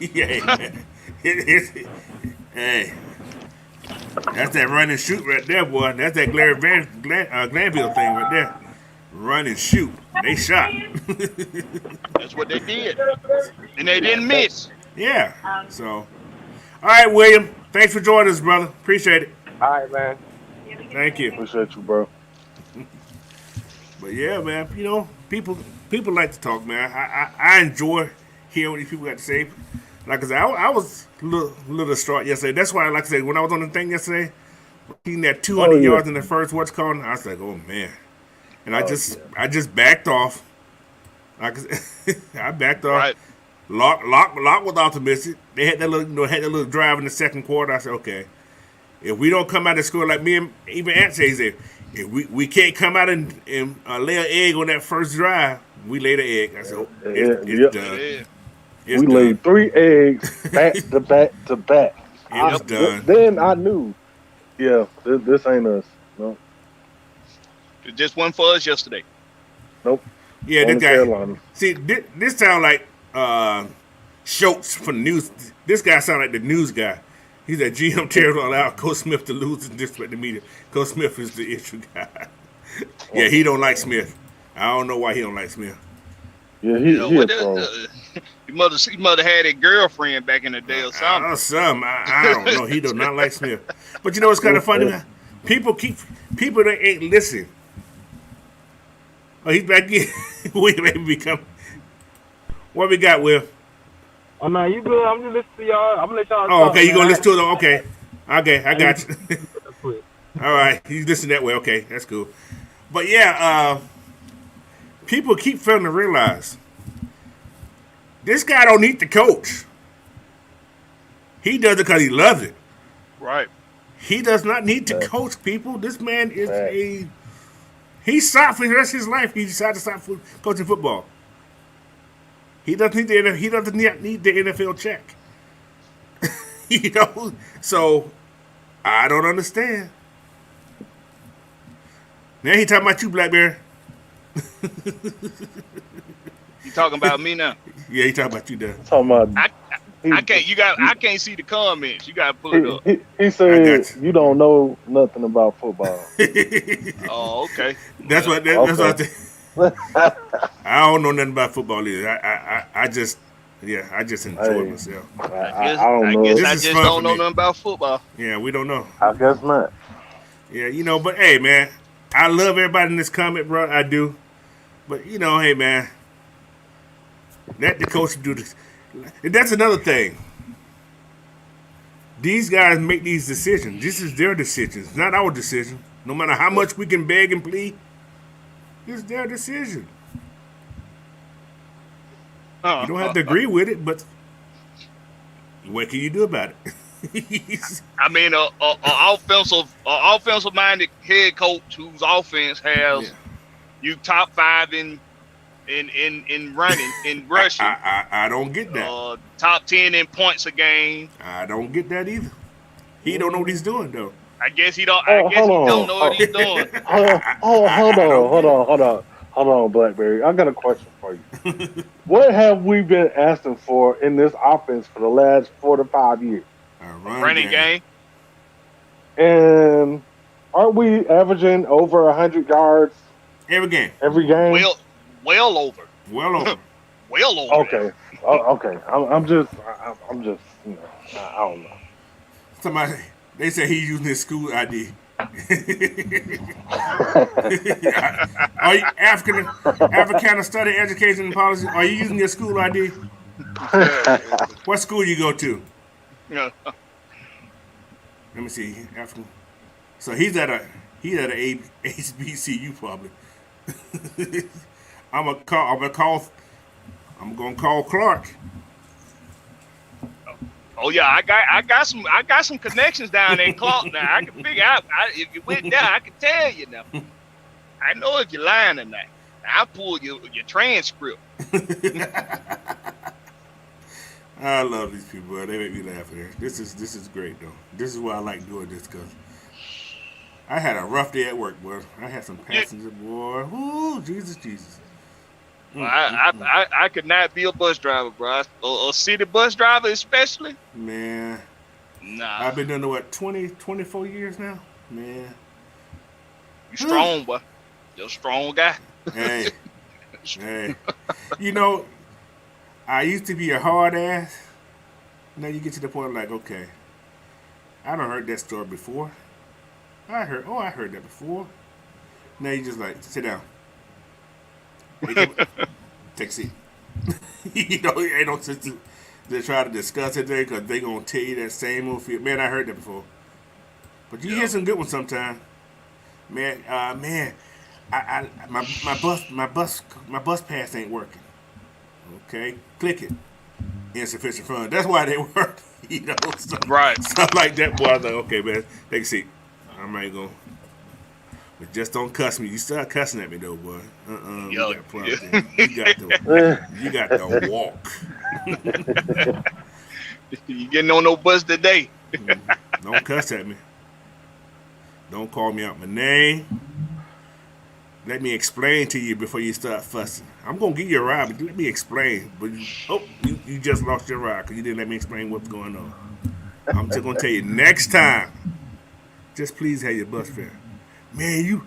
Yeah, man. Hey, that's that run and shoot right there, boy. That's that Glanville thing right there. Run and shoot. They shot. That's what they did. And they didn't miss. Yeah. So, all right, William. Thanks for joining us, brother. Appreciate it. All right, man. Thank you. Appreciate you, bro. But yeah, man, you know, people like to talk, man. I enjoy hearing what these people got to say. Like I said, I was a little distraught yesterday. That's why, like I said, when I was on the thing yesterday, seeing that 200 yards in the first what's called, I was like, oh man. And I just backed off. Like I said, I backed off. Right. Lock was optimistic. They had that little drive in the second quarter. I said, okay, if we don't come out and score like me and even Ant says, if we can't come out and lay an egg on that first drive, we laid an egg. I said, oh, it's done. Yeah. It's we done. laid 3 eggs back to back to back. It was done. Then I knew, yeah, this ain't us. No, It just wasn't for us yesterday. nope. Yeah, Only this guy. Carolina. See, this sound like Schultz from the news. This guy sound like the news guy. He's a GM Terrell allowed Coach Smith to lose and disrespect the media. Coach Smith is the issue guy. Yeah, he don't like Smith. I don't know why he don't like Smith. Yeah, You know, he a what pro. he mother had a girlfriend back in the day or something. I don't know. He does not like Smith. But you know what's kind of funny? People that ain't listening. Oh, he's back in. We maybe become. What we got, Will? Oh, no, you good. I'm just listening to y'all. I'm going to let y'all Oh, talk, okay. You man. gonna listen to it? Okay, I got you. Real quick. All right, you listen that way. Okay, that's cool. But yeah, people keep failing to realize this guy don't need the coach. He does it because he loves it. Right. He does not need to coach people. This man is he stopped for the rest of his life. He decided to stop coaching football. He doesn't need the NFL check. You know, so I don't understand. Now he talking about you, Blackberry. You talking about me now? Yeah, he talking about you, there. Talking about I can't see the comments. You gotta pull it up. he I said got you don't know nothing about football. Oh, okay. That's what. That's what. I don't know nothing about football either. I just enjoy Hey. myself. I I don't guess know. I This is just fun don't for know me. nothing about football. Yeah, we don't know. I guess not. Yeah, you know, but hey, man, I love everybody in this comment, bro. I do. But you know, hey, man, let the coach do this. And that's another thing. These guys make these decisions. This is their decisions, not our decision. No matter how much we can beg and plead, it's their decision. You don't have to agree with it, but what can you do about it? I mean, offensive minded head coach whose offense has you top 5 in running, in rushing. I don't get that. Top 10 in points a game. I don't get that either. He don't know what he's doing though. I guess he don't. I guess he hold don't on. know what he's doing. Hold on, Blackberry. I got a question for you. What have we been asking for in this offense for the last 4 to 5 years? A Running game. And aren't we averaging over 100 yards every game. every game? Well over. Well over. Well over. Okay. Okay. I'm just, you know, I don't know. Somebody, they say he's using his school ID. Are you Africana Study Education and Policy? Are you using your school ID? What school you go to? Yeah. Let me see. African. So he's at a HBCU probably. I'm gonna call Clark. Oh yeah, I got some connections down there in Clark now. I can figure out if you went there, I can tell you now. I know if you're lying or not. I pull your transcript. I love these people, bro. They make me laugh here. This is great though. This is why I like doing this, cause I had a rough day at work, boy. I had some You, passengers, boy. Ooh, Jesus. I could not be a bus driver, bro. A city bus driver, especially. Man, Nah, I've been doing what 24 years now. Man, you strong, boy. You're a strong guy. hey, hey. You know, I used to be a hard ass. Now you get to the point like, okay, I done heard that story before. I heard that before. Now you just like sit down, take a seat. You know, it ain't no sense to try to discuss it there because they gonna tell you that same old feel. Man, I heard that before. But you hear some good ones sometimes. Man, my bus pass ain't working. Okay, click it. Insufficient funds. That's why they work. You know, Right. stuff like that. Boy, I was like, okay, man, take a seat. I'm not gonna. But just don't cuss me. You start cussing at me though, boy. Yo, You got problems. You got the walk. You getting on no bus today? Don't cuss at me. Don't call me out my name. Let me explain to you before you start fussing. I'm gonna give you a ride, but let me explain. But you just lost your ride because you didn't let me explain what's going on. I'm just gonna tell you next time. Just please have your bus fare. Man, you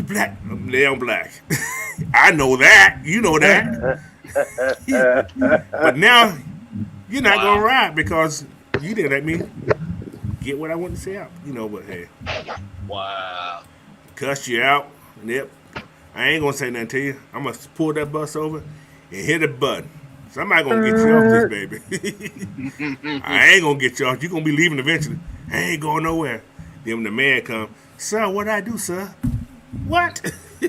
black. They I'm black. I know that. You know that. But now you're not gonna ride because you didn't let me get what I want to say out. You know what? Hey, Wow. cuss you out. Yep. I ain't gonna say nothing to you. I'm gonna pull that bus over and hit a button. Somebody gonna get you off this baby. I ain't gonna get you off. You gonna be leaving eventually. I ain't going nowhere. Then when the man come, sir, what I do, sir? What? Boy,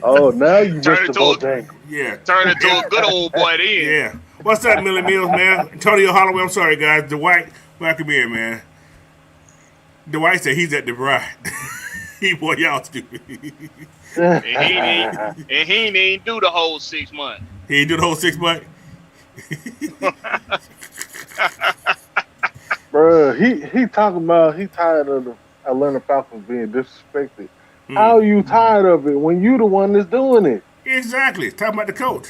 Oh, now you Turn missed it the to a- Bojangles. yeah. Turn into a good old boy then. Yeah. What's up, Millie Mills, man? Antonio Holloway, I'm sorry, guys. Dwight, welcome in, man. Dwight said he's at the bride. Boy, y'all stupid. And he ain't even do the whole 6 months. He ain't do the whole 6 months. Bruh, he talking about he tired of the Atlanta Falcons being disrespected. How are you tired of it when you the one that's doing it? Exactly. Talking about the coach.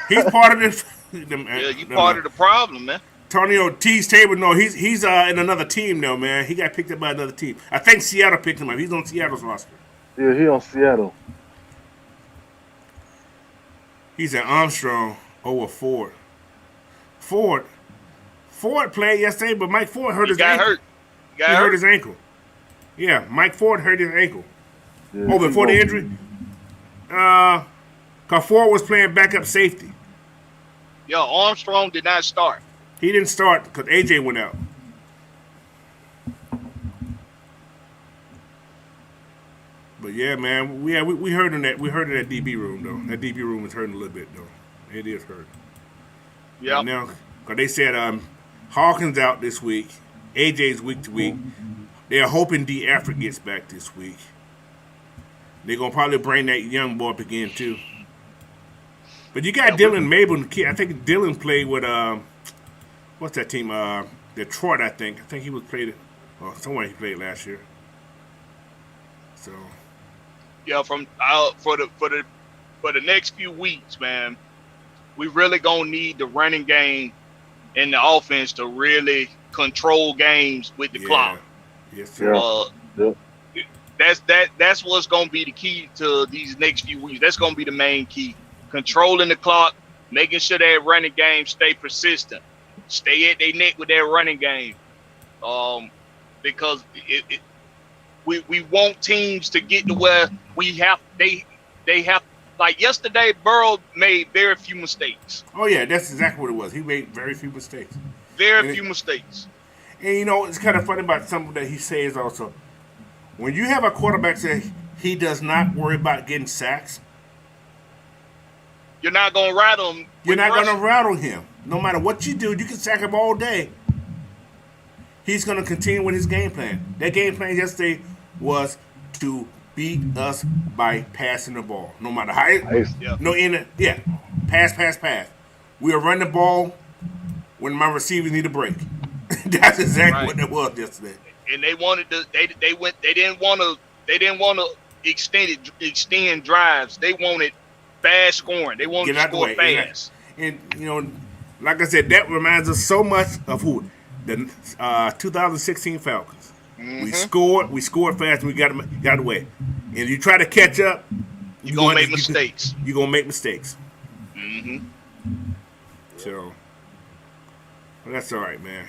He's part of this. Yeah, you part of the problem, man. Antonio T's table. No, he's in another team now, man. He got picked up by another team. I think Seattle picked him up. He's on Seattle's roster. Yeah, he on Seattle. He's at Armstrong over Ford. Ford played yesterday, but Mike Ford hurt his ankle. He got Hurt his ankle. Yeah, Mike Ford hurt his ankle. Yeah, Before the injury? Because Ford was playing backup safety. Yo, Armstrong did not start. He didn't start because AJ went out. But yeah, man, we heard in that DB room though. That DB room is hurting a little bit though. It is hurt. Yeah. Now, because they said Hawkins out this week, AJ's week to week. They're hoping D. Afric gets back this week. They're gonna probably bring that young boy up again too. But you got Dylan Mabel, the kid. I think Dylan played with what's that team? Detroit, I think. I think he was played somewhere he played last year. So Yeah, for the next few weeks, man, we really gonna need the running game and the offense to really control games with the clock. Yes, sir. That's what's gonna be the key to these next few weeks. That's gonna be the main key. Controlling the clock, making sure that running game stay persistent. Stay at their neck with that running game. Because we want teams to get to where they have like yesterday, Burrow made very few mistakes. Oh yeah, that's exactly what it was. He made very few mistakes. Very few mistakes. And you know, it's kind of funny about something that he says also. When you have a quarterback say he does not worry about getting sacks, you're not gonna rattle him. You're not gonna rattle him. No matter what you do, you can sack him all day. He's gonna continue with his game plan. That game plan yesterday was to beat us by passing the ball. No matter how pass. We'll run the ball when my receivers need a break. That's exactly Right. what it was yesterday. And they wanted to. They didn't want to. They didn't want to extend drives. They wanted fast scoring. They wanted Get to out the score way. Exactly. fast. And like I said, that reminds us so much of who the 2016 Falcons. We Mm-hmm. scored. We scored fast, and we got away. And you try to catch up, You're gonna make mistakes. You're gonna make mistakes. Mm-hmm. So, well, that's all right, man.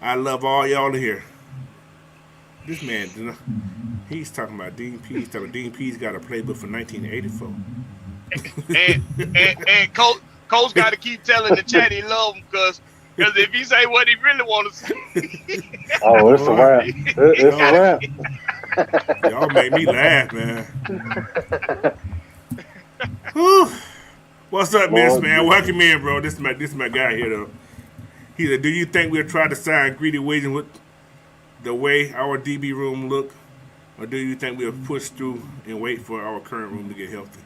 I love all y'all here. This man, he's talking about Dean P. He's talking about Dean P's got a playbook for 1984. And coach got to keep telling the chat he love him because if he say what he really want to say, Oh, it's a wrap. It's a wrap. Y'all make me laugh, man. Whew. What's up, Miss man? Welcome in, bro. This is my guy here, though. He said, "Do you think we'll try to sign Greedy Williams with the way our DB room look, or do you think we'll push through and wait for our current room to get healthy?"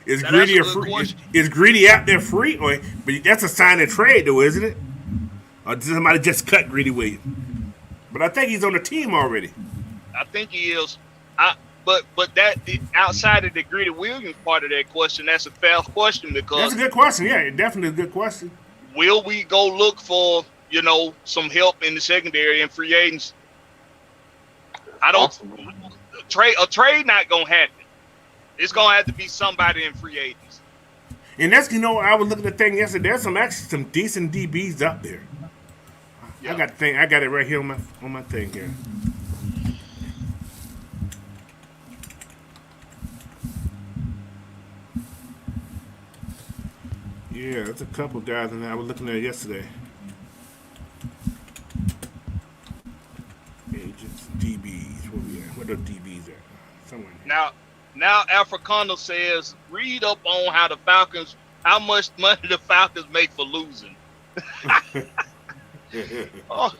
Is Greedy a free? Is Greedy out there free, but that's a sign of trade, though, isn't it? Or did somebody just cut Greedy Williams? But I think he's on the team already. I think he is. But that outside of the Greedy Williams part of that question, that's a fair question because That's a good question. Yeah, definitely a good question. Will we go look for some help in the secondary and free agents? I don't. A trade not gonna happen. It's gonna have to be somebody in free agents. And that's I was looking at the thing yesterday. There's some decent DBs out there. Yeah. I got it right here on my thing here. Yeah, there's a couple guys in there I was looking at yesterday. Agents, DBs. Where the DBs at? Somewhere in here. Now Africano says, read up on how much money the Falcons make for losing. Oh,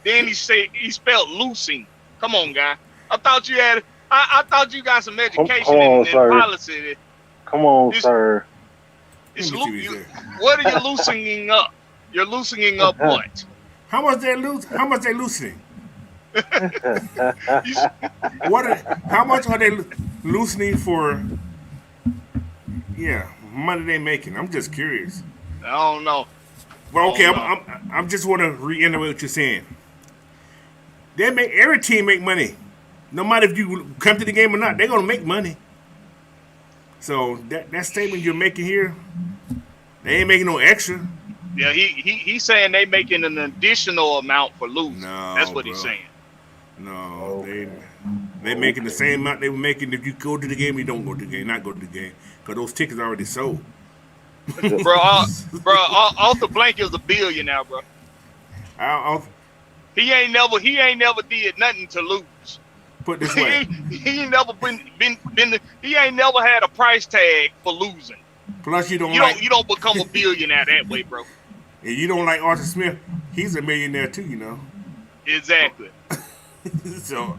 then he spelled losing. Come on, guy. I thought you got some education in policy. Come on, sir. What are you loosening up? You're loosening up what? How much they loosening? How much are they loosening for? Yeah, money they making. I'm just curious. I don't know. Well, okay, I'm just want to reiterate what you're saying. Every team make money, no matter if you come to the game or not. They're gonna make money. So that statement you're making here, they ain't making no extra. Yeah, he's saying they making an additional amount for losing. No, that's what bro. he's saying. No, they making the same amount they were making if you go to the game. You don't go to the game, not go to the game, because those tickets are already sold. bro, Arthur Blank is a billionaire, bro. He ain't never did nothing to lose. Put this way, he ain't never he ain't never had a price tag for losing. Plus, you don't become a billionaire that way, bro. And you don't like Arthur Smith. He's a millionaire too, Exactly. So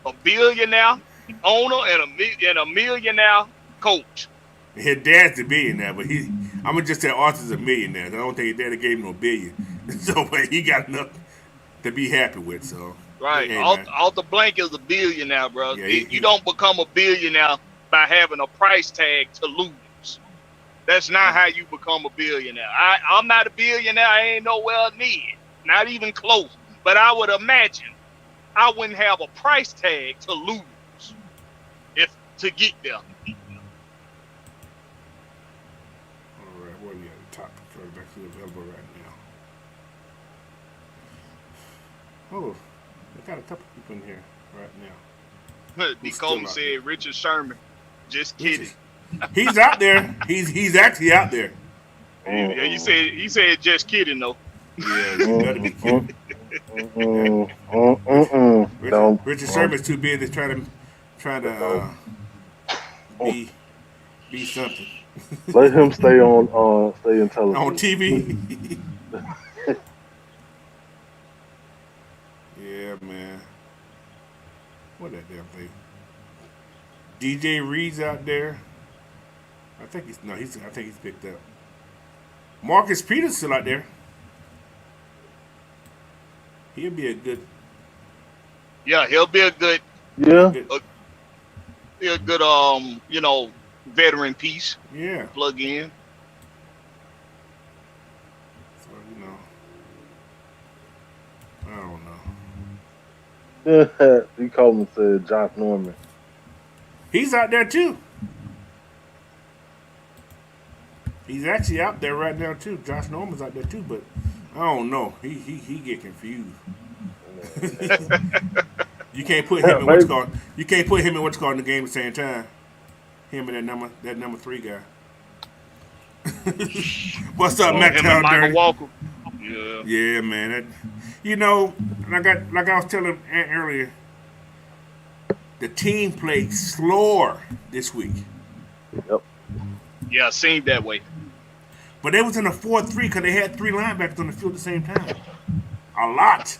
a billionaire owner and a millionaire coach. His dad's a billionaire, but I'm gonna just say Arthur's a millionaire. I don't think his daddy gave him no billion, so but he got enough to be happy with. So right, hey, Arthur Blank is a billionaire, bro. Yeah, you don't become a billionaire by having a price tag to lose. That's not how you become a billionaire. I'm not a billionaire. I ain't nowhere near, not even close. But I would imagine I wouldn't have a price tag to lose to get there. All right, where we at the top? Back to available right now. Oh, they got a couple people in here right now. Nicole said Richard Sherman. Just kidding. He's out there. He's actually out there. Yeah, he said just kidding though. Yeah, you gotta be kidding. Richard Sherman's too busy trying to be something. Let him stay in television. On TV. Yeah, man. What that damn thing? DJ Reed's out there. I think he's picked up. Marcus Peters still out there. He'll be a good. Yeah, he'll be a good, Yeah. good veteran piece. yeah. Plug in. So I don't know. He called and said Josh Norman. He's out there too. He's actually out there right now too. Josh Norman's out there too, but I don't know. He get confused. You can't put him in what's called. You can't put him in what's called in the game at the same time. Him and that number 3 guy. What's up, Matt Him and Michael Dirty? Walker. Yeah. Yeah, man. Like I was telling Ant earlier, the team played slower this week. Yep. Yeah, seemed that way. But they was in a 4-3 because they had 3 linebackers on the field at the same time. A lot.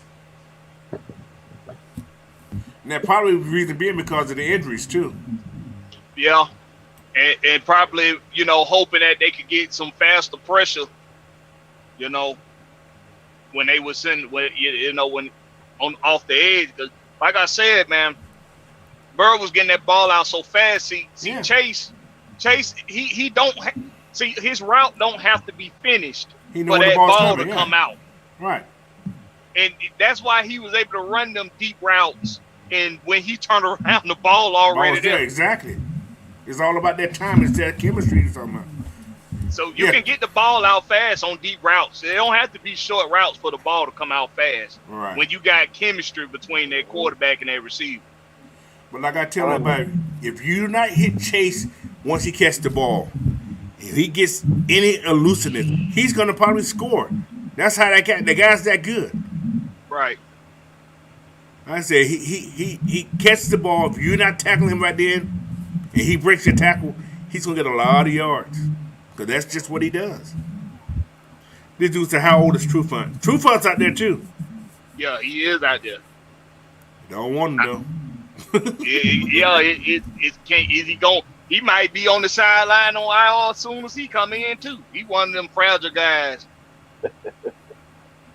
And that probably the reason being because of the injuries too. Yeah. And probably, hoping that they could get some faster pressure, when they was when on off the edge. 'Cause like I said, man, Burrow was getting that ball out so fast. See, Yeah. Chase, he don't see his route don't have to be finished He know for when the that ball's ball coming, to yeah. come out. Right. And that's why he was able to run them deep routes. And when he turned around, the ball already Ball's there, there. exactly. It's all about that time. It's that chemistry you're talking about. So you Yeah. can get the ball out fast on deep routes. They don't have to be short routes for the ball to come out fast. Right. When you got chemistry between that quarterback and that receiver. But like I tell everybody, if you do not hit Chase once he catches the ball, if he gets any elusiveness, he's gonna probably score. That's how the guy's that good. Right. I said he catches the ball. If you're not tackling him right then, and he breaks your tackle, he's gonna get a lot of yards. Cause that's just what he does. This dude said, "How old is True Fun?" True Fun's out there too. Yeah, he is out there. Don't want him though. He might be on the sideline on IR as soon as he come in too. He one of them fragile guys.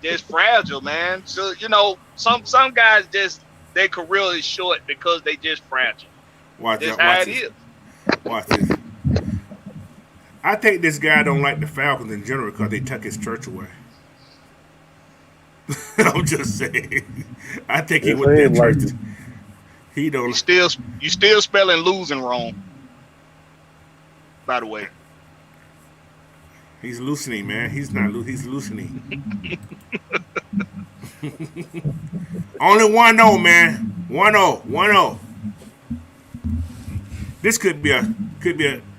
Just fragile, man. So some guys just their career is short because they just fragile. Watch That's out. how Watch it this. is. Watch this. I think this guy don't like the Falcons in general because they took his church away. I'm just saying. I think he It went to ain't like church. it. He don't. You still spelling losing wrong. By the way. He's loosening, man. He's not. He's loosening. Only 1-0, man. 1-0. 1-0. This could be a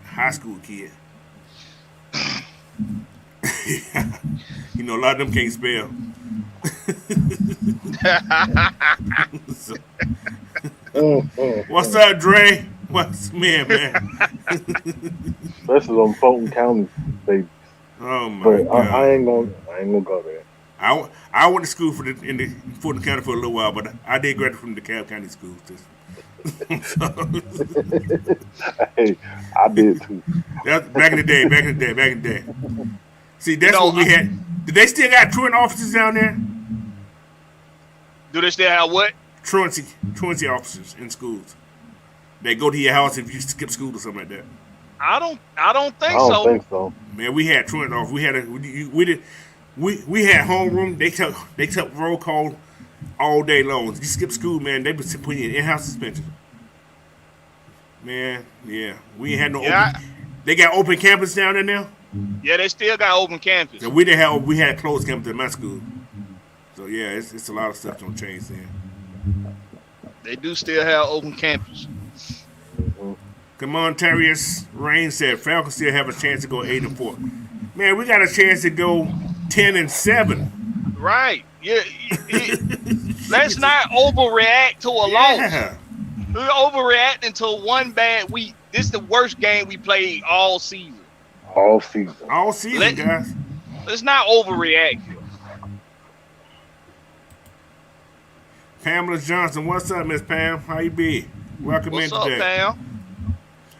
high school kid. A lot of them can't spell. So, what's up, Dre? What's man? Especially on Fulton County, baby. Oh my But God! I ain't gonna go there. I went to school in the Fulton County for a little while, but I did graduate from the DeKalb County schools. Hey, I did too. That's back in the day. See, that's what we had. Did they still got truant officers down there? Do they still have what? Truancy officers in schools. They go to your house if you skip school or something like that. I don't think I don't so. think so. Man, we had truant officers. We had homeroom. They took roll call all day long. If you skip school, man, they would put you in in-house suspension. Man, yeah, we ain't had no. Yeah, open, they got open campus down there now. Yeah, they still got open campus. So we had closed campus at my school. So yeah, it's a lot of stuff don't change there. They do still have open campus. Come on, Terrius Rain said Falcons still have a chance to go 8-4. Man, we got a chance to go 10-7. Right. Yeah. Let's not overreact to a loss. Yeah. We're overreacting to one bad week. This is the worst game we played all season. All season. All season, guys. Let's not overreact. Pamela Johnson, what's up, Miss Pam? How you be? Welcome What's in up, today. Pam?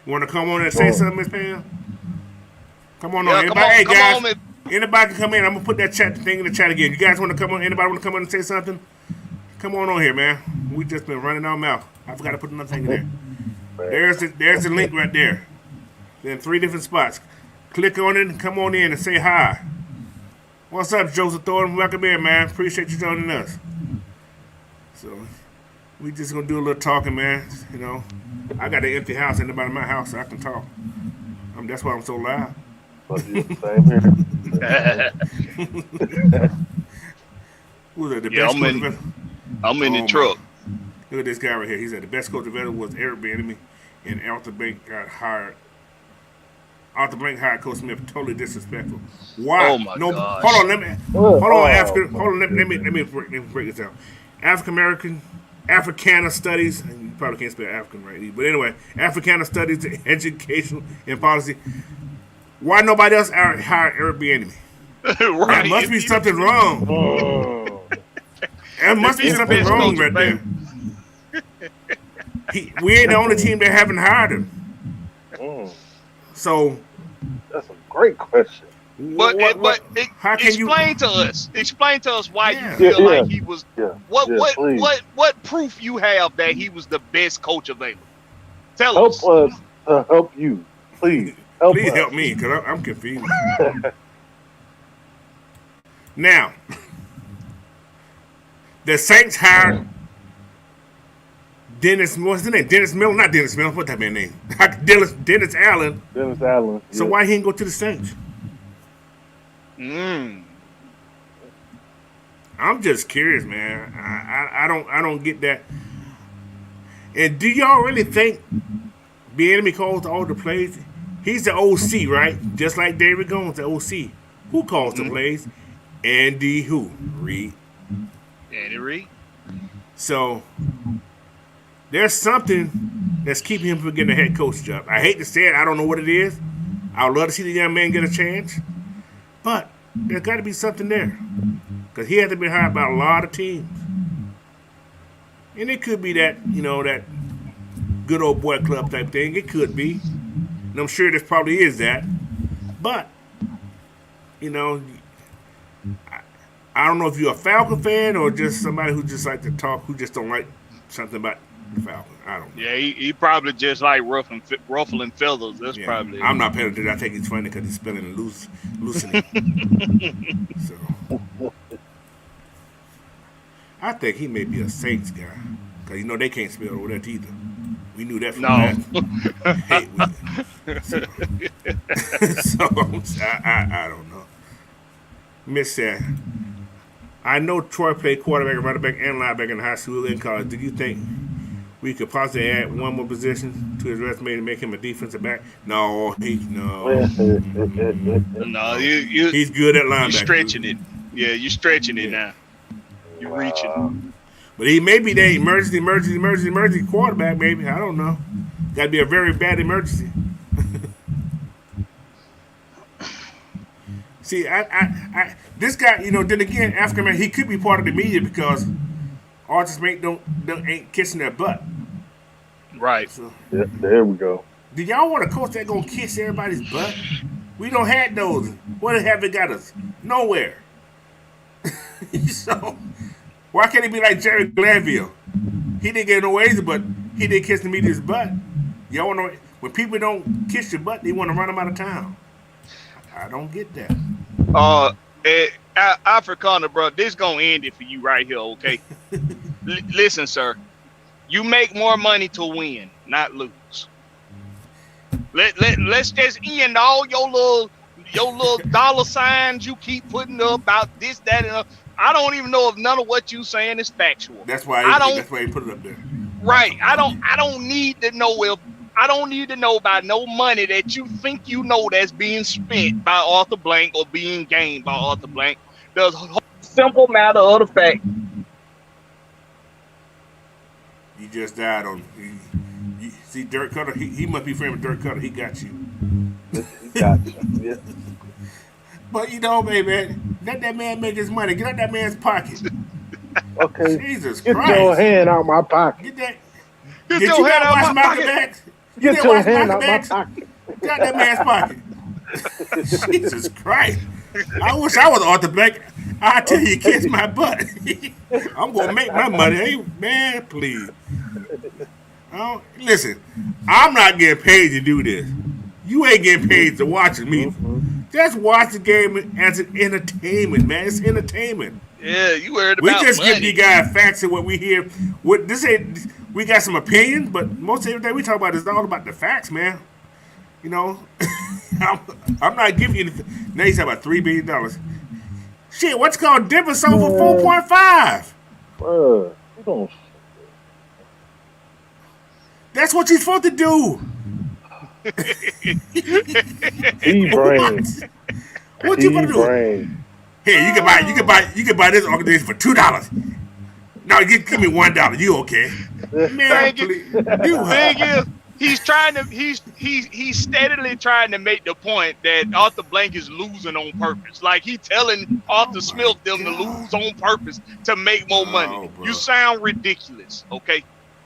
You want to come on and say something, Miss Pam? Come on, Yeah, anybody? come on, Hey, come guys, on, Miss- anybody can come in. I'm gonna put that chat thing in the chat again. You guys want to come on? Anybody want to come on and say something? Come on here, man. We just been running our mouth. I forgot to put another thing in there. There's the link right there. In 3 different spots. Click on it and come on in and say hi. What's up, Joseph Thornton? Welcome in, man. Appreciate you joining us. So, we just gonna do a little talking, man. You know, I got an empty house, ain't nobody in my house, so I can talk. That's why I'm so loud. Same here. Who's that? The Yeah, best coach ever? I'm in the truck. Look at this guy right here. He said the best coach ever was Eric Bieniemy, and Arthur Blank got hired. Arthur Blank hired Coach Smith. Totally disrespectful. Why? Oh my gosh. Hold on. Let me break this down. Africana Studies. You probably can't spell African right, but anyway, Africana Studies, Education and Policy. Why nobody else hired Eric Bieniemy? Right. There must be something wrong. There must be something wrong right there. We ain't the only team that haven't hired him. So That's a great question. How can explain to us why you feel like he was. What proof you have that he was the best coach available? Tell us. Help us to help you, please. Please help me, because I'm confused. Now, the Saints hired Dennis, what's his name? Dennis Miller? Not Dennis Miller. What's that man's name? Dennis Allen. Dennis Allen. So why he didn't go to the Saints? I'm just curious, man. I don't get that. And do y'all really think Bieniemy calls all the plays? He's the OC, right? Just like David Gomes, the OC. Who calls the plays? Andy who? Reid. Andy Reid. So there's something that's keeping him from getting a head coach job. I hate to say it. I don't know what it is. I would love to see the young man get a chance. But there's got to be something there. Because he hasn't been hired by a lot of teams. And it could be that, that good old boy club type thing. It could be. And I'm sure this probably is that. But, I don't know if you're a Falcon fan or just somebody who just like to talk, who just don't like something about the Falcons. I don't know. Yeah, he probably just like ruffling feathers. That's probably it. I'm not paying attention. I think it's funny because he's spelling loosening. So, I think he may be a Saints guy. Because, they can't spell over that either. We knew that from So, I don't know. Miss that. I know Troy played quarterback, running back, and linebacker in high school and college. Do you think we could possibly add one more position to his resume to make him a defensive back? No. No, he's good at linebacker. You're stretching it. Yeah, you're stretching it now. You're reaching. But he may be the emergency quarterback, maybe. I don't know. Got to be a very bad emergency. See, I this guy, then again, African man, he could be part of the media because artists ain't kissing their butt. Right. So, there we go. Do y'all want a coach that gonna kiss everybody's butt? We don't have those. What have it got us? Nowhere. So why can't he be like Jerry Glanville? He didn't get no ways, but he did kiss the media's butt. Y'all want to, when people don't kiss your butt, they want to run them out of town. I don't get that. Africana, bro, this gonna end it for you right here, okay? Listen, sir. You make more money to win, not lose. Let's just end all your little dollar signs you keep putting up about this, that, and I don't even know if none of what you saying is factual. That's why he put it up there. Right. I don't need to know about no money that you think that's being spent by Arthur Blank or being gained by Arthur Blank. There's a simple matter of the fact. You just died on. You see, Dirk Cutter. He must be friends with Dirk Cutter. He got you. He got you. Yeah. But man, let that man make his money. Get out that man's pocket. Okay. Jesus Get Christ. your hand out my pocket. Get that. Get your hand out my pocket. Get your hand out my pocket. Get out that man's pocket. Jesus Christ. I wish I was Arthur Blank. I tell you, kiss my butt. I'm gonna make my money. Hey, man, please. Listen, I'm not getting paid to do this. You ain't getting paid to watch me. Just watch the game as an entertainment, man. It's entertainment. Yeah, you worried We about just give money. you guys facts of what we hear. What this ain't. We got some opinions, but most of everything we talk about is all about the facts, man. You know, I'm not giving you. Now you talking about $3 billion. Shit, what's called Denver sold for 4.5. Bruh, you don't. That's what you're supposed to do. T-brain. What you supposed to do? T-brain. Hey, you can buy this organization for $2. No, give me $1. You okay? Man, please. Thing is, he's steadily trying to make the point that Arthur Blank is losing on purpose. Like he telling Arthur Smith them to lose on purpose to make more money. Bro. You sound ridiculous, okay?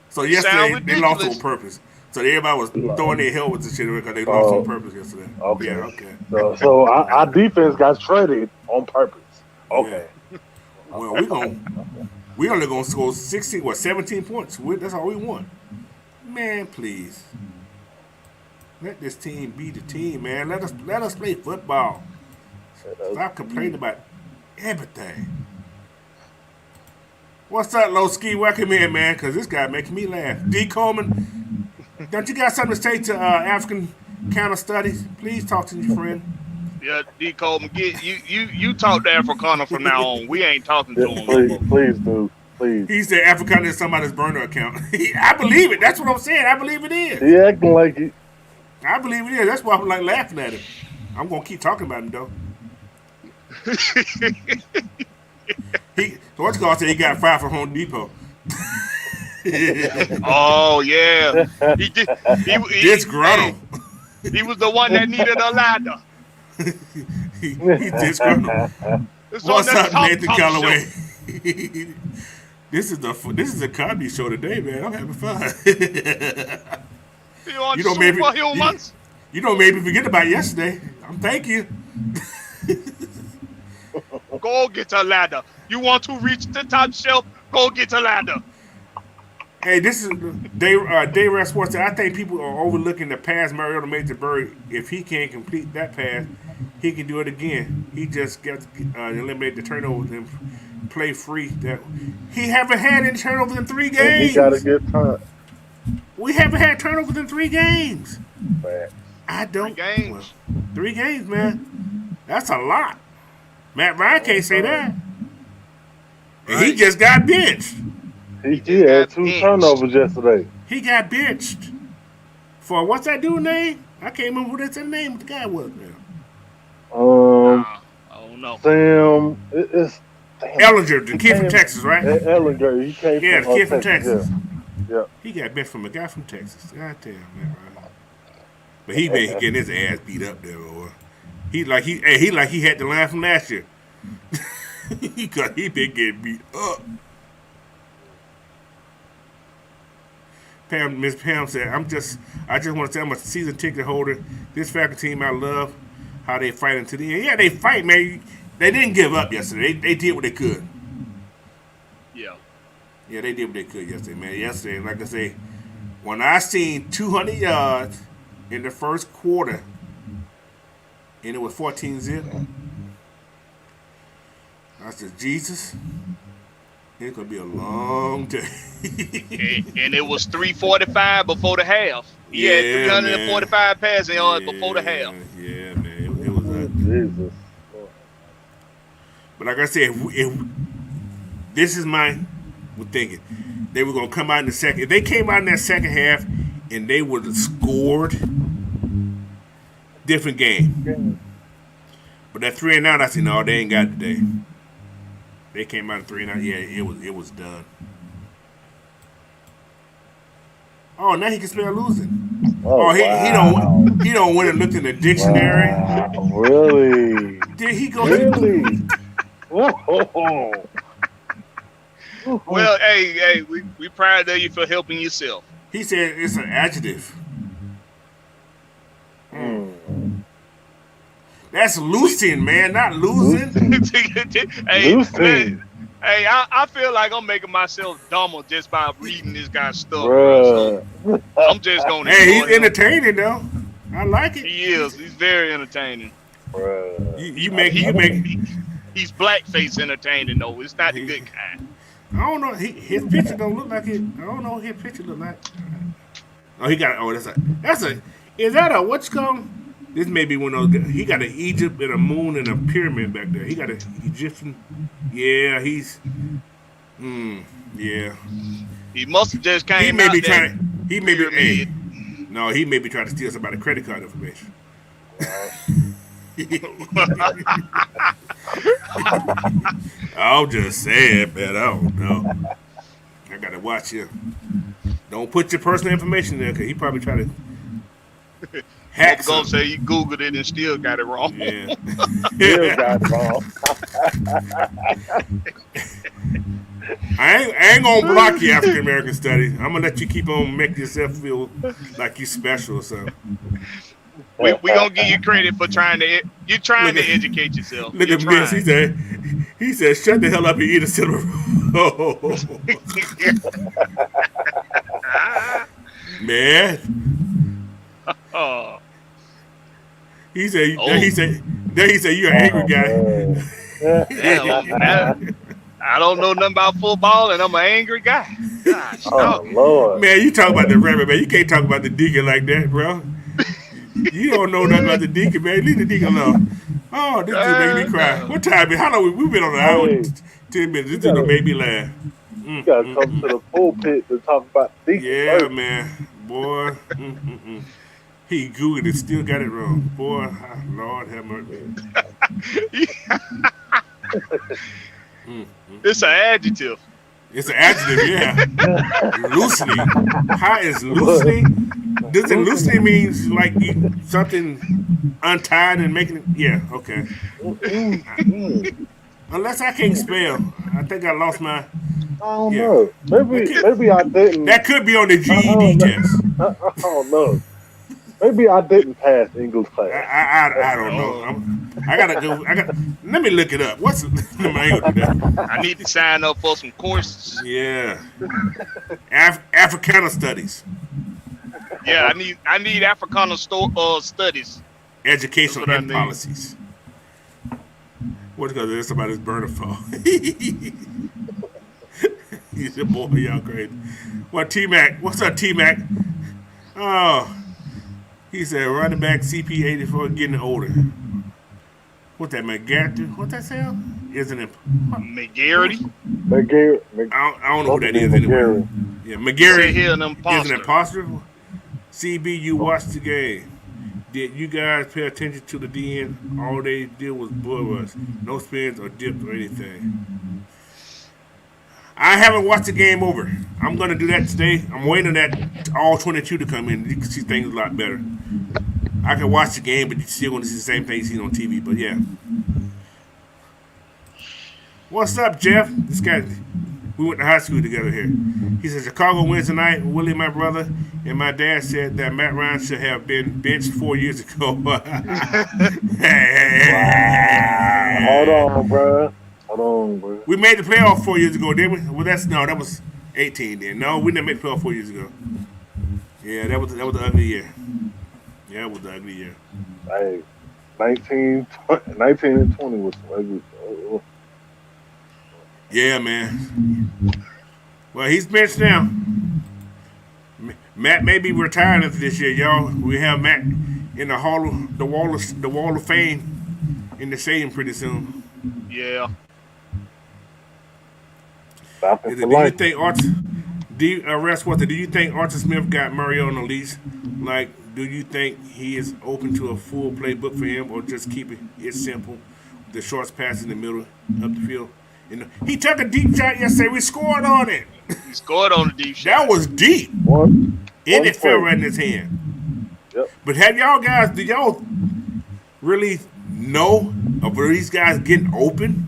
So yesterday they lost on purpose. So everybody was throwing their helmets and shit because they lost on purpose yesterday. Okay. Yeah, okay. So our defense got shredded on purpose. Okay. Yeah. Well, we only gonna score 17 points. That's all we want. Man, please. Let this team be the team, man. Let us play football. Stop complaining about everything. What's up, Low Ski? Welcome in, man, because this guy making me laugh. D. Coleman, don't you got something to say to African counter studies? Please talk to your friend. Yeah, D. Coleman, you talk to Africana from now on. We ain't talking to him. Please do. Please. He said Africana is somebody's burner account. I believe it. That's what I'm saying. I believe it is. He acting like it. I believe it is. That's why I'm like laughing at him. I'm gonna keep talking about him though. What's going to say he got fired from Home Depot? Oh yeah, he disgruntled. He was the one that needed a ladder. He's disgruntled. What's up, Nathan Calloway? This is a comedy show today, man. I'm having fun. You don't superhumans. You don't maybe forget about yesterday. Thank you. Go get a ladder. You want to reach the top shelf? Go get a ladder. Hey, this is Day Sports. I think people are overlooking the pass Mariota made to Bird. If he can't complete that pass, he can do it again. He just got to eliminate the turnovers and play free. He haven't had any turnovers in 3 games. He got a good time. We haven't had turnovers in 3 games. Man. I don't. 3 games. Well, 3 games, man. That's a lot. Matt Ryan can't say that. And he just got benched. He had 2 turnovers yesterday. He got benched. For what's that dude's name? I can't remember who that's the name of the guy was now. I don't know. Sam, it's Ellinger, the kid from Texas, right? Ellinger, he came the kid from Texas. Yeah. He got benched from a guy from Texas. God damn, man. But he been getting his ass beat up there, boy. He like he had the line from last year. he been getting beat up. Miss Pam said, I just want to say I'm a season ticket holder. This Falcon team, I love how they fight into the end. Yeah, they fight, man. They didn't give up yesterday. They did what they could. Yeah. Yeah, they did what they could yesterday, man. Yesterday, like I say, when I seen 200 yards in the first quarter, and it was 14-0, I said, Jesus, it's going to be a long day. and it was 3:45 before the half. He had 345 passing yards before the half. Yeah, man. It was ugly. Jesus. But like I said, if this is my thinking, they were going to come out in the second. If they came out in that second half and they would have scored, different game. But that 3-and-out, I said, no, they ain't got it today. They came out in 3-and-out. Yeah, it was done. Oh, now he can spell losing. He don't win and looked in the dictionary. Wow, really? Did he go? Really? Whoa. Well, hey, we proud of you for helping yourself. He said it's an adjective. That's losing, man, not losing. Hey, Losing. man, hey, I feel like I'm making myself dumber just by reading this guy's stuff, bro. So Bruh. I'm just gonna Hey, he's ignore him. entertaining though. I like it. He is. He's very entertaining. Bruh. You make. He's blackface entertaining though. It's not the good kind. I don't know. His picture don't look like it. I don't know what his picture look like. Oh, he got. Oh, that's a. Is that a what's called? This may be one of those. He got an Egypt and a moon and a pyramid back there. He got an Egyptian. Yeah, he's. Yeah. He must have just came He may out be that trying. He may be. pyramid. No, he may be trying to steal somebody's credit card information. I'm just saying, man. I don't know. I gotta watch him. Don't put your personal information there, cause he probably try to hack Gonna something. say he Googled it and still got it wrong. Yeah. Still got it wrong. I ain't gonna block your African American studies. I'm gonna let you keep on making yourself feel like you special or something. We gonna give you credit for you're trying Look to at- educate yourself. Look You're at this. trying. He said, shut the hell up and eat a cinnamon roll. Man. Oh, He said, Oh. then he said, you're an angry guy. damn. I don't know nothing about football, and I'm an angry guy. Gosh, Oh, no. Lord. Man, you talk about the reverend, man. You can't talk about the deacon like that, bro. You don't know nothing about the deacon, man. Leave the deacon alone. Oh, this dude making me cry. What time? How long we've been on an hour and 10 minutes? This dude gonna make me laugh. You gotta come to the pulpit to talk about deacon Yeah, first. man. Boy. He Googled it, still got it wrong. Boy, Lord have mercy. It's an adjective. It's an adjective, yeah. Loosening. How is loosening? Does it loosening means like you, something untied and making it? Yeah, okay. Unless I can't spell. I think I lost my. I don't Yeah. know. Maybe I didn't. That could be on the GED test. I don't know. Maybe I didn't pass English class. I don't know. I gotta go. Let me look it up. What's? Let me go do that. I need to sign up for some courses. Yeah. Africana studies, Yeah, I need Africana studies. educational That's what I and need. policies. What's because there's somebody's burner phone. He said, "Boy, y'all crazy." What T-Mac? What's up, T-Mac? Oh, he said running back CP84 getting older. What that McGarry? What that sound? Isn't it? McGarity. McGarry. I don't know who that is anyway. Yeah, Say McGarry here an is imposter. an imposter. CB, you watched the game. Did you guys pay attention to the DN? All they did was bull rush. No spins or dips or anything. I haven't watched the game over. I'm going to do that today. I'm waiting on that all 22 to come in. You can see things a lot better. I can watch the game, but you're still going to see the same thing you see on TV. But yeah. What's up, Jeff? This guy, we went to high school together here. He said, Chicago wins tonight. Willie, my brother, and my dad said that Matt Ryan should have been benched 4 years ago. Hey. Hold on, bro. Hold on, bro. We made the playoff 4 years ago, didn't we? Well, that was 18 then. No, we didn't make the playoff 4 years ago. Yeah, that was the ugly year. Yeah, it was the ugly year. Hey, 19 and 20 was ugly. Yeah, man. Well, he's benched now. Matt may be retiring after this year, y'all. We have Matt in the wall of fame in the stadium pretty soon. Yeah. Falcons Do for you life. think Arthur? Do you think Arthur Smith got Murray on the leash? Like, do you think he is open to a full playbook for him, or just keep it simple, the short pass in the middle up the field? He took a deep shot yesterday. We scored on it. He scored on the deep shot. That was deep, One and it fell play. right in his hand. Yep. But have y'all guys? Do y'all really know of these guys getting open?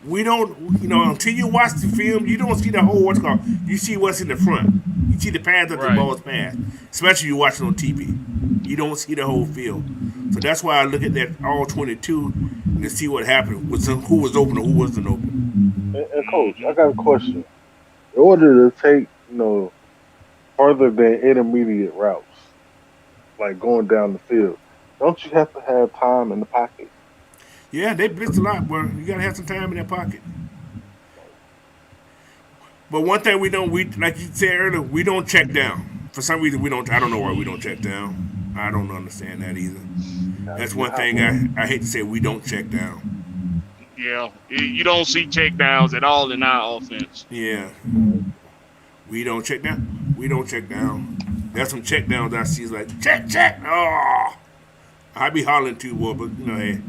We don't, until you watch the film, you don't see the whole what's called. You see what's in the front. You see the path that the Right. ball's passed, especially you watching on TV. You don't see the whole field. So that's why I look at that all 22 and to see what happened with who was open or who wasn't open. And coach, I got a question. In order to take, further than intermediate routes, like going down the field, don't you have to have time in the pocket? Yeah, they blitz a lot, but you gotta have some time in that pocket. But one thing we like you said earlier, we don't check down. For some reason, we don't. I don't know why we don't check down. I don't understand that either. That's one thing I hate to say. We don't check down. Yeah, you don't see check downs at all in our offense. Yeah, we don't check down. We don't check down. There's some check downs I see. It's like check. Oh, I be hollering too, boy. But hey.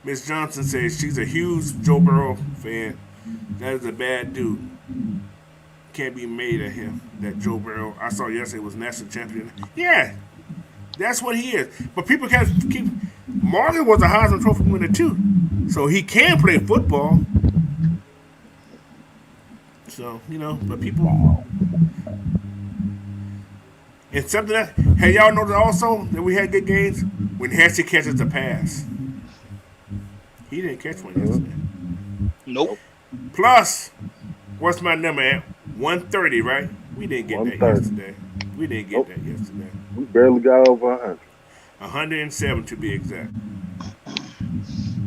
Miss Johnson says she's a huge Joe Burrow fan. That is a bad dude. Can't be made at him. That Joe Burrow I saw yesterday was national champion. Yeah, that's what he is. But people can't keep. Morgan was a Heisman Trophy winner too, so he can play football. So but people. And something that hey y'all noticed also that we had good games when Hesse catches the pass. He didn't catch one yesterday. Nope. Plus, what's my number at? 130, right? We didn't get that yesterday. We didn't get that yesterday. We barely got over 100. 107 to be exact.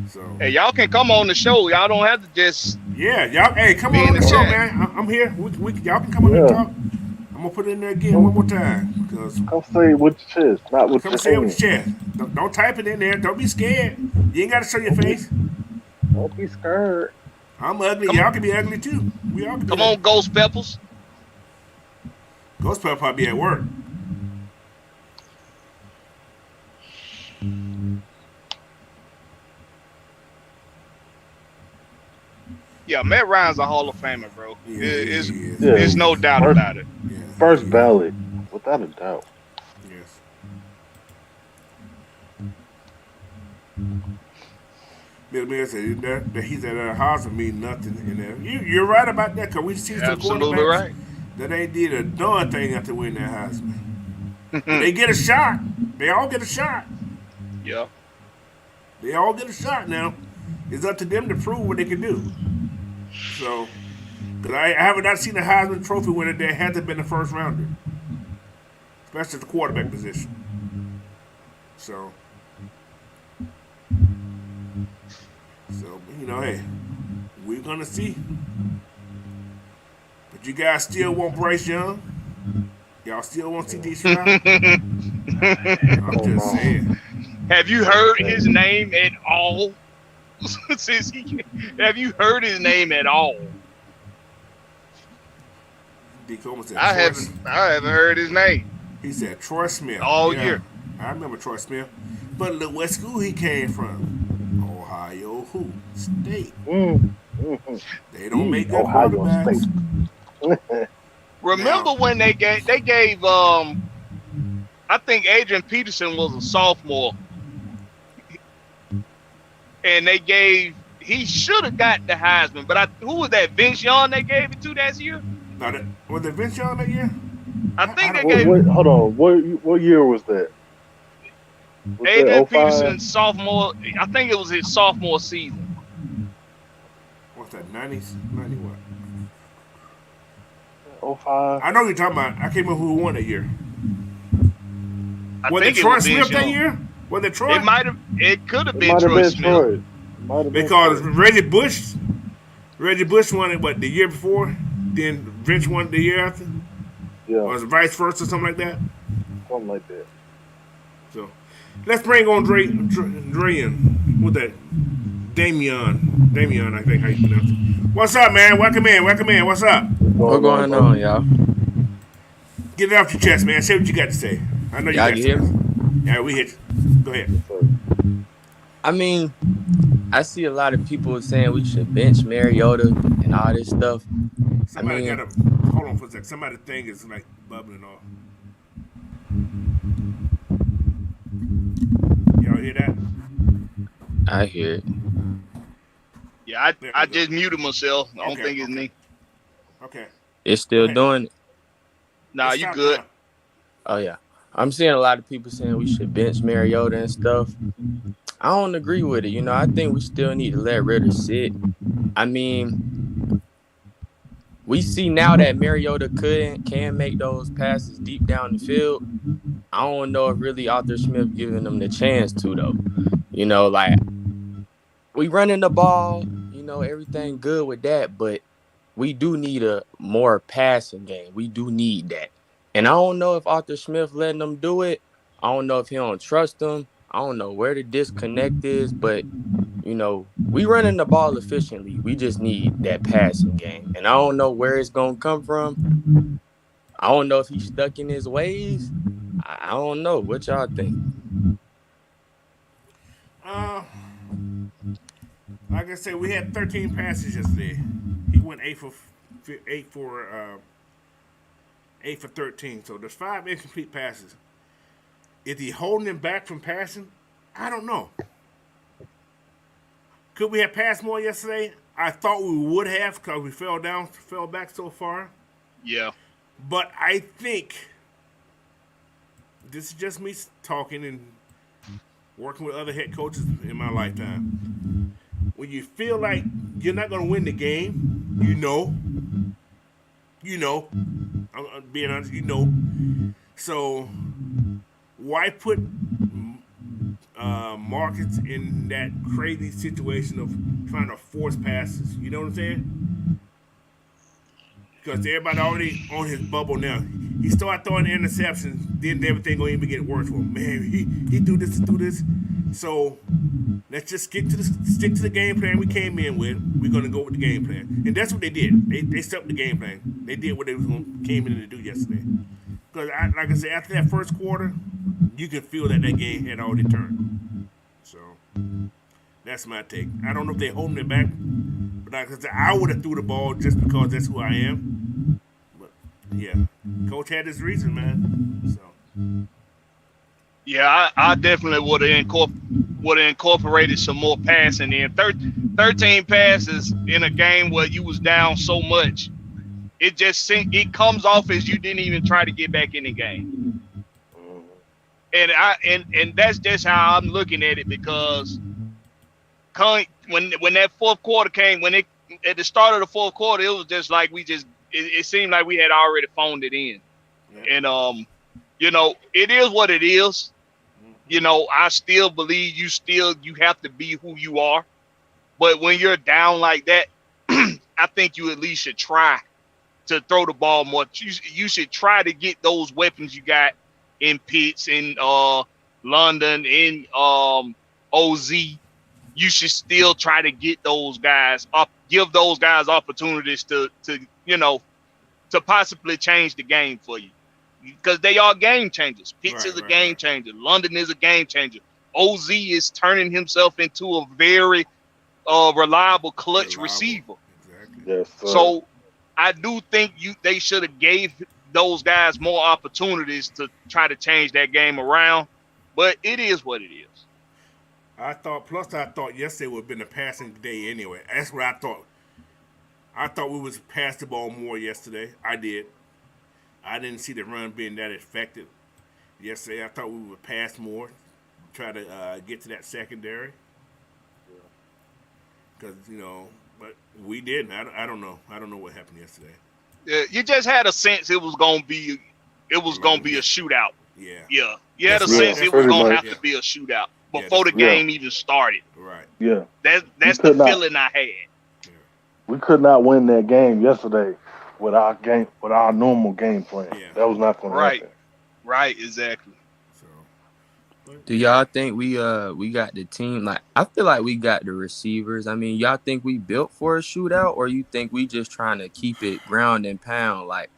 So. Hey, y'all can come on the show. Y'all don't have to just. Yeah, y'all. Hey, come on the show, man. I'm here. Y'all can come on and talk. I'm gonna put it in there again one more time. Come say it with your chest, not with your hand. Come say it with your chest. Don't type it in there. Don't be scared. You ain't gotta show your face. Don't be scared. I'm ugly. Y'all can be ugly too. We all can. Come on, Ghost Peppers. Ghost Pepper probably at work. Yeah, Matt Ryan's a Hall of Famer, bro. Yeah, there's no doubt about it. Yeah, first ballot, without a doubt. Yes. Bill Mayer said that he's at a house and mean nothing in there. You're right about that because we see some Absolutely right. that ain't did a darn thing after winning that Heisman. They get a shot. They all get a shot. Yeah. They all get a shot now. It's up to them to prove what they can do. So, because I have not seen a Heisman Trophy winner that hasn't been the first rounder, especially the quarterback position. So, hey, we're gonna see. But you guys still want Bryce Young? Y'all still want C.D. Stroud? I'm just saying. Have you heard his name at all? Have you heard his name at all? Said, I haven't heard his name. He said Troy Smith all year. I remember Troy Smith, but look what school he came from. Ohio State. They don't make good quarterbacks. Remember when they gave I think Adrian Peterson was a sophomore. And he should have got the Heisman, but who was that? Vince Young they gave it to that year? No, was it Vince Young that year? I think they gave. Hold on, what year was that? Adrian Peterson sophomore. I think it was his sophomore season. What's that? 90s? 90 what? 05. I know you're talking about. I can't remember who won that year. Was it Troy Smith that year? Was it Troy? It could have been Troy Smith. Because Reggie Bush won it the year before, then Vince won the year after. Yeah. Or was it vice versa, something like that? Something like that. So let's bring on Drayan. What's that? Damian, I think how you pronounce it. What's up, man? Welcome in. What's up? What's going on, y'all? Get it off your chest, man. Say what you got to say. I know you got to say. Yeah, we hit you. Go ahead. I mean, I see a lot of people saying we should bench Mariota and all this stuff. Somebody hold on for a second. Somebody's thing is like bubbling off. Y'all hear that? I hear it. Yeah, I just muted myself. I don't think it's me. Okay. It's still doing it. Nah, you good. Oh, yeah. I'm seeing a lot of people saying we should bench Mariota and stuff. I don't agree with it. I think we still need to let Ritter sit. I mean, we see now that Mariota can make those passes deep down the field. I don't know if really Arthur Smith giving them the chance to though. Like we running the ball, everything good with that, but we do need a more passing game. We do need that. And I don't know if Arthur Smith letting them do it. I don't know if he don't trust them. I don't know where the disconnect is, but we running the ball efficiently. We just need that passing game. And I don't know where it's gonna come from. I don't know if he's stuck in his ways. I don't know. What y'all think? Uh, like I said, we had 13 passes yesterday. He went 8 for 13. So there's 5 incomplete passes. Is he holding him back from passing? I don't know. Could we have passed more yesterday? I thought we would have because we fell back so far. Yeah. But I think this is just me talking and working with other head coaches in my lifetime. When you feel like you're not going to win the game, I'm being honest, So why put Marcus in that crazy situation of trying to force passes? You know what I'm saying? Because everybody already on his bubble now. He started throwing interceptions, then everything gonna even get worse for him. Man, he do this. So let's just stick to the game plan we came in with. We're gonna go with the game plan, and that's what they did. They stuck the game plan. They did what they came in to do yesterday. Because like I said, after that first quarter, you can feel that game had already turned. So that's my take. I don't know if they're holding it back, but like I said, I would have threw the ball just because that's who I am. But yeah, coach had his reason, man. So Yeah, I definitely would have incorporated some more passing in. 13 passes in a game where you was down so much. It comes off as you didn't even try to get back in the game. And that's just how I'm looking at it, because when that fourth quarter came, at the start of the fourth quarter, it was just like it seemed like we had already phoned it in. Yeah. And it is what it is. I still believe you have to be who you are. But when you're down like that, I think you at least should try to throw the ball more. You should try to get those weapons you got in Pitts, in London, in OZ. You should still try to get those guys up, give those guys opportunities to possibly change the game for you, because they are game changers. Pitts is a game changer. London is a game changer. OZ is turning himself into a very reliable clutch receiver. Exactly. Yes, sir. So I do think they should have gave those guys more opportunities to try to change that game around. But it is what it is. I thought yesterday would have been a passing day anyway. That's what I thought. I thought we was pass the ball more yesterday. I did. I didn't see the run being that effective yesterday. I thought we would pass more, try to get to that secondary. Because, but we didn't. I don't know. I don't know what happened yesterday. Yeah, you just had a sense it was gonna be a shootout. Yeah. Yeah. You had a sense it was gonna have to be a shootout before the game even started. Right. Yeah. That's the feeling I had. Yeah. We could not win that game yesterday with our normal game plan. Yeah. That was not gonna happen. Right, exactly. Do y'all think we got the team? Like, I feel like we got the receivers. I mean, y'all think we built for a shootout, or you think we just trying to keep it ground and pound? Like,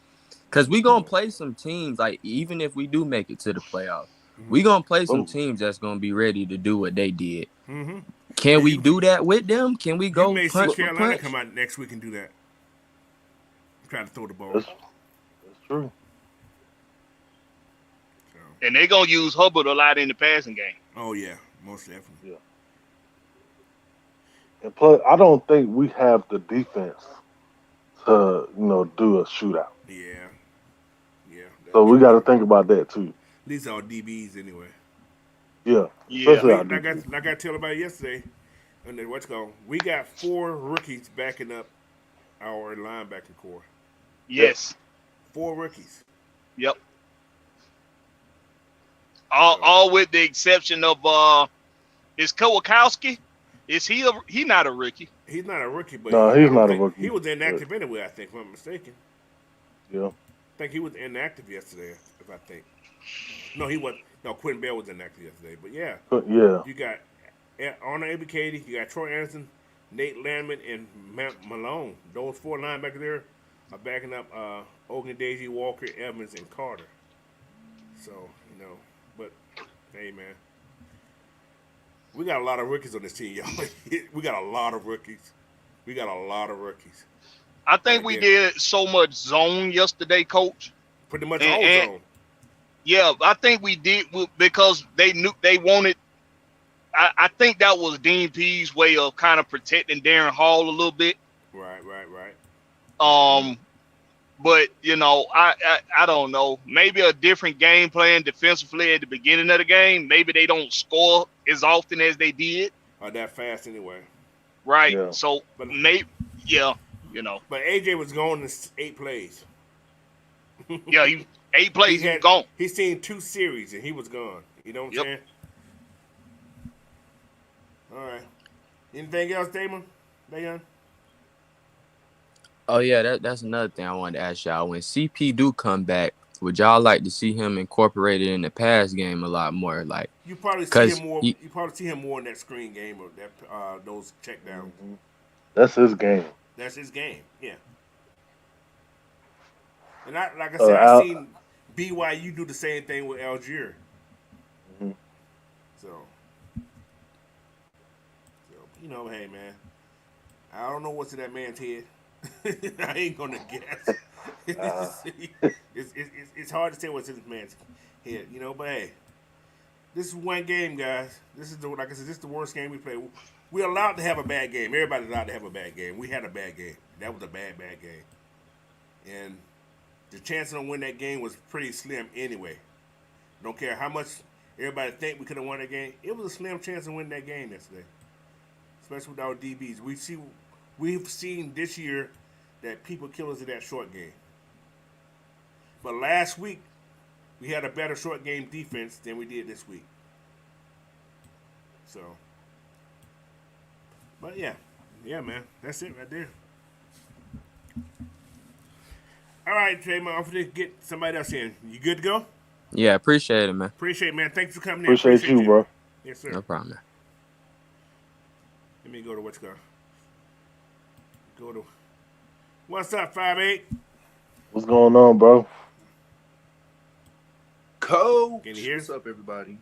because we gonna play some teams, like, even if we do make it to the playoffs, we gonna play some teams that's gonna be ready to do what they did. Mm-hmm. Can we do that with them? Can we go punch for Carolina punch? Come out next week and do that. Try to throw the ball. That's true. And they're going to use Hubbard a lot in the passing game. Oh, yeah. Most definitely. Yeah. And plus, I don't think we have the defense to, do a shootout. Yeah. Yeah. So we got to think about that, too. These are all DBs anyway. Yeah, Yeah. especially our Like defense. I tell about yesterday, and then what's called, we got 4 rookies backing up our linebacking core. Yep. Yes. 4 rookies. Yep. All with the exception of is Kowalski. Is he not a rookie? He's not a rookie, but No, I he's don't not a think rookie. he was But inactive anyway. I think, if I'm not mistaken. yeah, I think he was inactive yesterday. If I think, no, he was. No, Quentin Bell was inactive yesterday. But yeah, but yeah, you got Arnold Ebiketie, you got Troy Anderson, Nate Landman, and Matt Malone. Those 4 linebackers there are backing up Ogun Daisy, Walker, Evans, and Carter. So but hey, man, we got a lot of rookies on this team, y'all. We got a lot of rookies. I But think we again, did so much zone yesterday, Coach. pretty much all And zone. yeah, I think we did because they knew they wanted. I think that was Dean P's way of kind of protecting Darren Hall a little bit. Right. But I don't know. Maybe a different game plan defensively at the beginning of the game. Maybe they don't score as often as they did. That fast anyway. Right. yeah. So But maybe but AJ was gone in 8 plays. Yeah, 8 plays, he was gone. He's seen 2 series and he was gone. You know what I'm Yep. saying? All right. Anything else, Damon? Oh yeah, that's another thing I wanted to ask y'all. When CP do come back, would y'all like to see him incorporated in the pass game a lot more? Like, You probably see cause him more. he, You probably see him more in that screen game or that those check downs. Mhm. That's his game. That's his game. Yeah. And like I said, I Al, seen BYU do the same thing with Algier. mhm. So hey man, I don't know what's in that man's head. I ain't gonna guess. Uh, It's hard to say what's in this man's head, but hey, this is one game, guys. This is like I said, this is the worst game we played. We're allowed to have a bad game. Everybody's allowed to have a bad game. We had a bad game. That was a bad game. And the chance of winning that game was pretty slim anyway. Don't care how much everybody think we could have won that game. It was a slim chance of winning that game yesterday, especially with our DBs. We've seen this year that people kill us in that short game. But last week, we had a better short game defense than we did this week. So, but yeah, man, that's it right there. All right, Draymond, I'm going to get somebody else in. You good to go? yeah, appreciate it, man. Appreciate it, man. Thanks for coming in. appreciate you, bro. Yes, sir. No problem, man. Let me go to what's going. Go to. What's up, 5'8"? What's going on, bro? Coach, Can you hear what's us? up, everybody?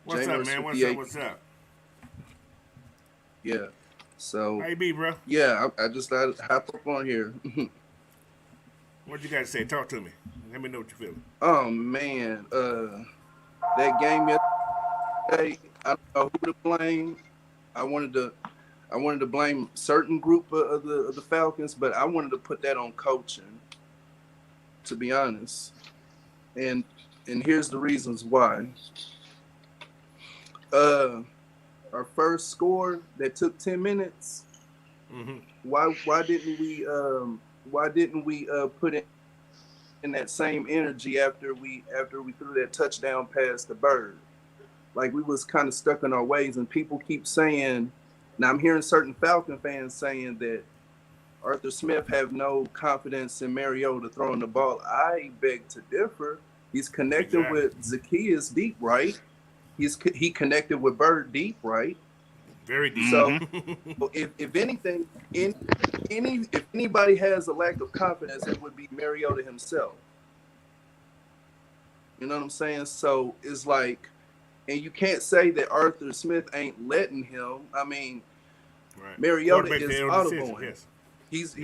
What's January up, man? 58. What's up? Yeah. So, How you be, bro? yeah, I just had to hop up on here. What you got to say? Talk to me. Let me know what you're feeling. Oh man, that game yesterday, I don't know who to blame. I wanted to blame certain group of the Falcons, but I wanted to put that on coaching, to be honest. And here's the reasons why. Our first score that took 10 minutes. Mm-hmm. Why didn't we put in that same energy after we threw that touchdown pass to Bird? Like, we was kind of stuck in our ways, and people keep saying. Now I'm hearing certain Falcon fans saying that Arthur Smith have no confidence in Mariota throwing the ball. I beg to differ. He's connected with Zacchaeus deep right. He connected with Bird deep right. Very deep. So if anything, if anybody has a lack of confidence, it would be Mariota himself. You know what I'm saying? So it's like, and you can't say that Arthur Smith ain't letting him. I mean, right. Mariota is audible. Yes. He's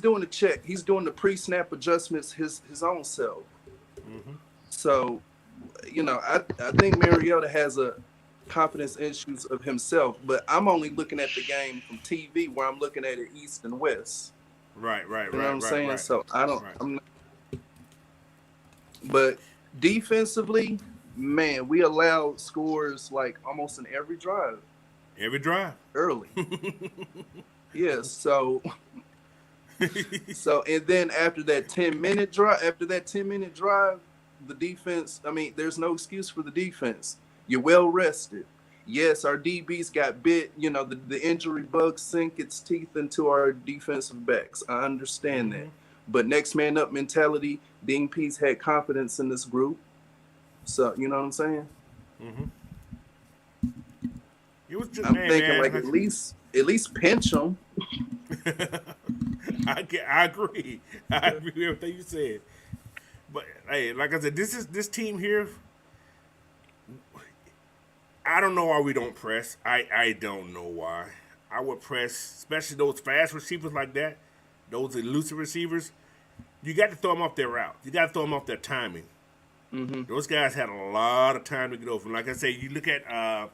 doing the check. He's doing the pre-snap adjustments his own self. Mm-hmm. So, I think Mariota has a confidence issues of himself, but I'm only looking at the game from TV where I'm looking at it east and west. Right. You know what I'm saying? Right. So I don't. Right. I'm not, but Defensively, man, we allowed scores like almost in every drive Every drive. early. Yeah, so and then after that 10-minute drive, the defense, I mean, there's no excuse for the defense. You're well rested. Yes, our DBs got bit, the injury bug sink its teeth into our defensive backs. I understand that. But next man up mentality, Dean Pease had confidence in this group. So, you know what I'm saying? It was just, I'm thinking like at least pinch them. I agree. I agree with everything you said. But hey, like I said, this team here. I don't know why we don't press. I don't know why. I would press, especially those fast receivers like that, those elusive receivers. You got to throw them off their route. You got to throw them off their timing. Those guys had a lot of time to get over. Like I say, you look at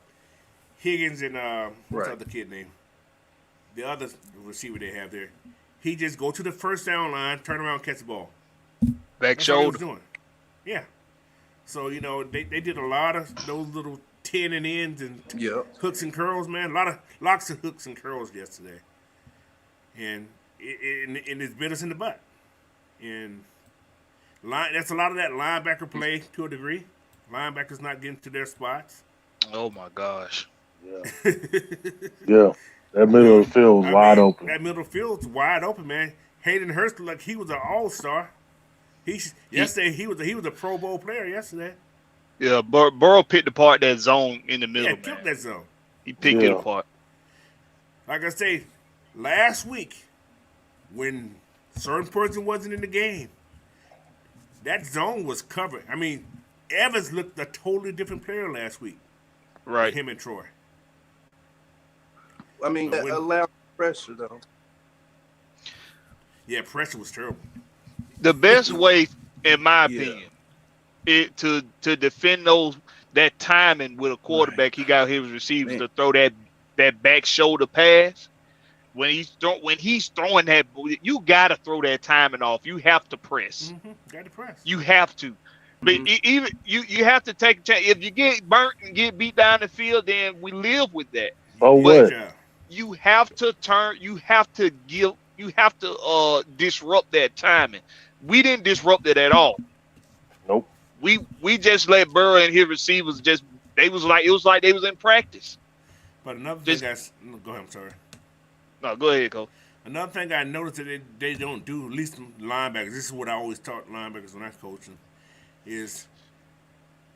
Higgins and what's the other kid name? The other receiver they have there. He just go to the first down line, turn around, catch the ball. Back That's what he was shoulder. doing. Yeah. So, they did a lot of those little 10 and ends and hooks and curls, man. Lots of hooks and curls yesterday. And it's bit us in the butt. And that's a lot of that linebacker play to a degree. Linebackers not getting to their spots. Oh my gosh. Yeah. That middle of the field was wide open. That middle field's wide open, man. Hayden Hurst looked like he was an all-star. Yesterday he was a Pro Bowl player yesterday. Yeah, Burrow picked apart that zone in the middle, Yeah, killed that zone. He picked it apart. Like I say, last week when certain person wasn't in the game, that zone was covered. I mean, Evans looked a totally different player last week. Right. Him and Troy. I mean, that allowed pressure, though. Yeah, pressure was terrible. The best way, in my opinion, to defend that timing with a quarterback, he got his receivers to throw that back shoulder pass. When he's throwing that, you got to throw that timing off. You have to press. Got to press. You have to. But even you have to take a chance. If you get burnt and get beat down the field, then we live with that. Oh, what? You have to turn. You have to disrupt that timing. We didn't disrupt it at all. Nope. We just let Burrow and his receivers it was like they was in practice. But another thing go ahead, I'm sorry. No, go ahead, Cole. Another thing I noticed that they don't do, at least linebackers, this is what I always taught linebackers when I coached them, is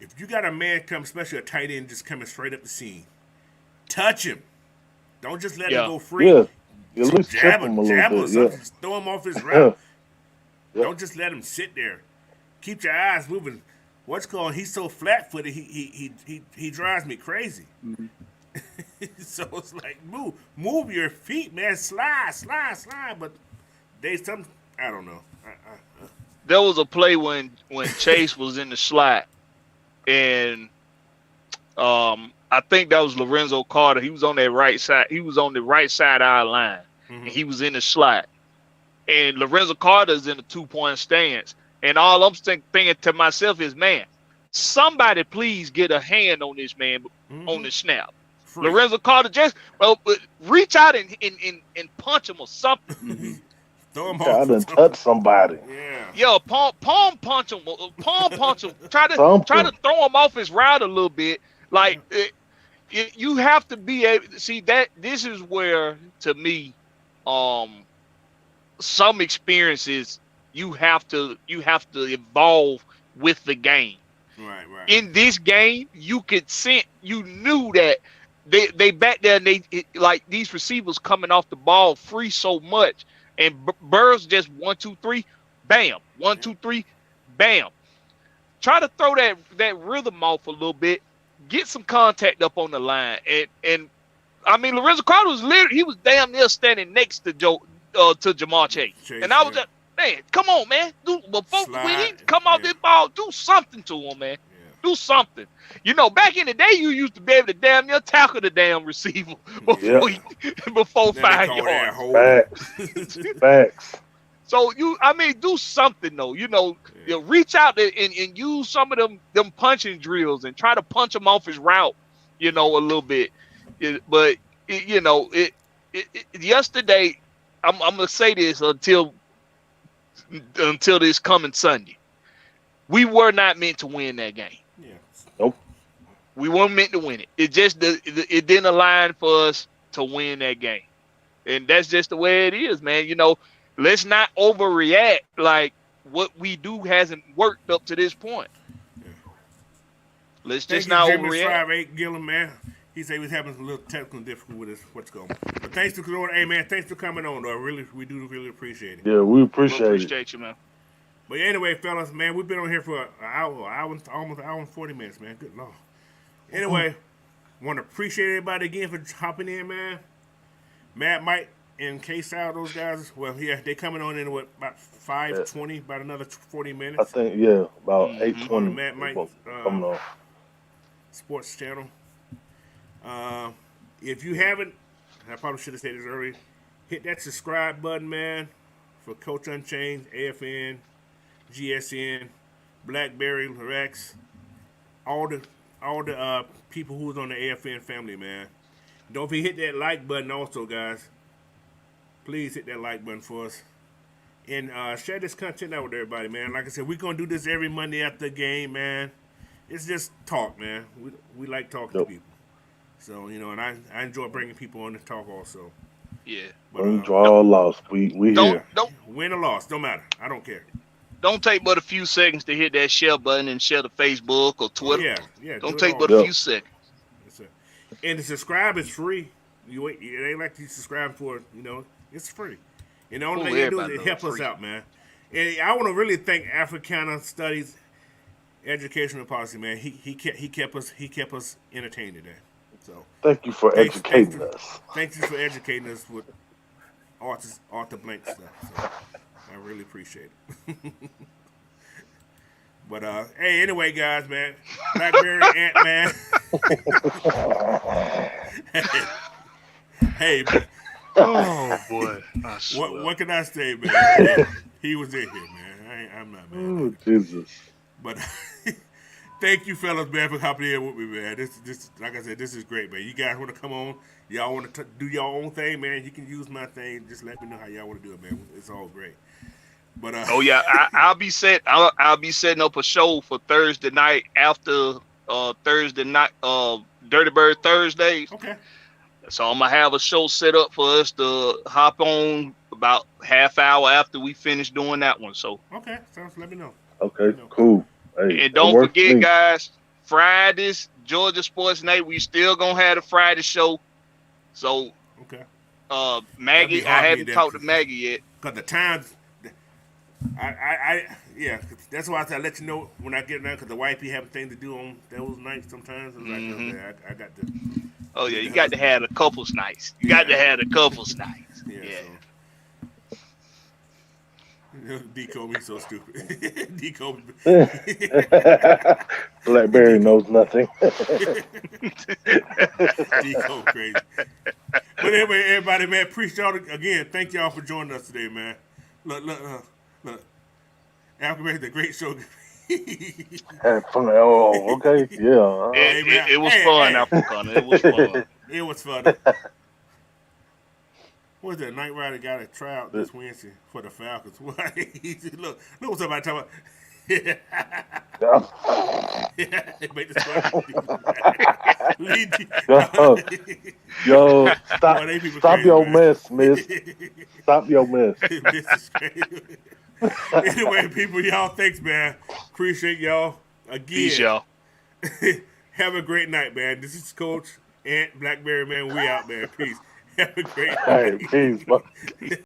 if you got a man come, especially a tight end, just coming straight up the seam, touch him. Don't just let him go free. Yeah. At least jab him a little bit. Just throw him off his route. Don't just let him sit there. Keep your eyes moving. He's so flat-footed, he drives me crazy. So it's like, move your feet, man. Slide. But I don't know. There was a play when Chase was in the slot, and I think that was Lorenzo Carter. He was on that right side. He was on the right side of our line, and he was in the slot. And Lorenzo Carter's in a 2-point stance. And all I'm thinking to myself is, man, somebody please get a hand on this man on the snap. Lorenzo Carter just reach out and punch him or something. Throw him I off. done touch somebody. Yeah, palm punch him. Palm punch him. Try to throw him off his route a little bit. Like you have to be able to see that. This is where, to me, some experiences you have to evolve with the game. Right. In this game, you knew that they back there, and like these receivers coming off the ball free so much, and Burrs just 1, 2, 3, bam, 1, 2, 3, bam. Try to throw that rhythm off a little bit, get some contact up on the line, and I mean Lorenzo Carter was damn near standing next to Jamar Chase. And I was like, man, come on, man. Before we come off this ball, do something to him, man. Do something. Back in the day, you used to be able to damn near tackle the damn receiver before 5 yards. Facts. So do something though. Reach out and use some of them punching drills and try to punch him off his route. A little bit. Yesterday, I'm gonna say this until this coming Sunday. We were not meant to win that game. Yeah. Nope. We weren't meant to win it. It just it didn't align for us to win that game, and that's just the way it is, man. Let's not overreact. Like what we do hasn't worked up to this point. Yeah. Let's Thank just you, not Jimmy overreact. 5'8" Gillum, man. He said he was having a little technical difficulty with his what's going on. But thanks to Lord, hey man, thanks for coming on though. We do really appreciate it. Yeah, we appreciate it. You, man. But anyway, fellas, man, we've been on here for an hour, almost an hour and 40 minutes, man. Good Lord. Anyway, want to appreciate everybody again for hopping in, man. Matt, Mike, and K-Sal, those guys, well, yeah, they coming on in about 5:20, about another 40 minutes. I think, yeah, about 8:20. Matt, Mike, coming on. Sports Channel. If you haven't, I probably should have said this earlier, hit that subscribe button, man, for Coach Unchained, AFN, GSN, Blackberry, Rex, all the people who's on the AFN family, man. Don't forget hit that like button also, guys. Please hit that like button for us. And share this content out with everybody, man. Like I said, we're going to do this every Monday after the game, man. It's just talk, man. We like talking to people. So, and I enjoy bringing people on to talk also. Yeah. But, draw or loss, we here. Don't win or loss, don't matter. I don't care. Don't take but a few seconds to hit that share button and share to Facebook or Twitter. Yeah. Don't take but a few seconds. And the subscribe is free. It ain't like you subscribe for, it's free. And the only thing you do is it help us out, man. And I want to really thank Africana Studies Educational Policy, man. He kept us entertained today. So thank you for educating us. Thank you for educating us with Arthur Blank stuff. So I really appreciate it. But hey, anyway, guys, man, Blackberry Ant Man. hey, oh boy, what can I say, man? He was in here, man. I'm not mad. Oh Jesus! But thank you, fellas, man, for hopping in with me, man. This, like I said, this is great, man. You guys want to come on? Y'all want to do your own thing, man? You can use my thing. Just let me know how y'all want to do it, man. It's all great. But oh yeah, I'll be setting up a show for Thursday night after Thursday night Dirty Bird Thursdays. Okay. So I'm gonna have a show set up for us to hop on about half hour after we finish doing that one. So okay, sounds. Let me know. Okay, cool. Hey, and don't forget, guys, Fridays, Georgia Sports Night. We still gonna have the Friday show. So okay. Maggie, I haven't talked to Maggie yet. Cause the times. Yeah, that's why I said I let you know when I get there, because the wife be having things to do on those nights sometimes. I was like, I got to. Oh yeah, you got to have a couples nights. You got to have a couples nights. Yeah. So. Decode me so stupid. Decode. Blackberry knows nothing. Decode crazy. But anyway, everybody, man, appreciate y'all again. Thank y'all for joining us today, man. Look. Africa, the great show. Oh, okay, yeah. It was fun, Africana. It was fun. It was fun. What was that Night Rider got a tryout this Wednesday for the Falcons? Look what's somebody talking about. Make the Yo, stop your mess, miss. Stop your mess. This is crazy. Anyway, people, y'all, thanks, man. Appreciate y'all. Again. Peace, y'all. Have a great night, man. This is Coach Ant Blackberry, man. We out, man. Peace. Have a great night. All right, peace, bro.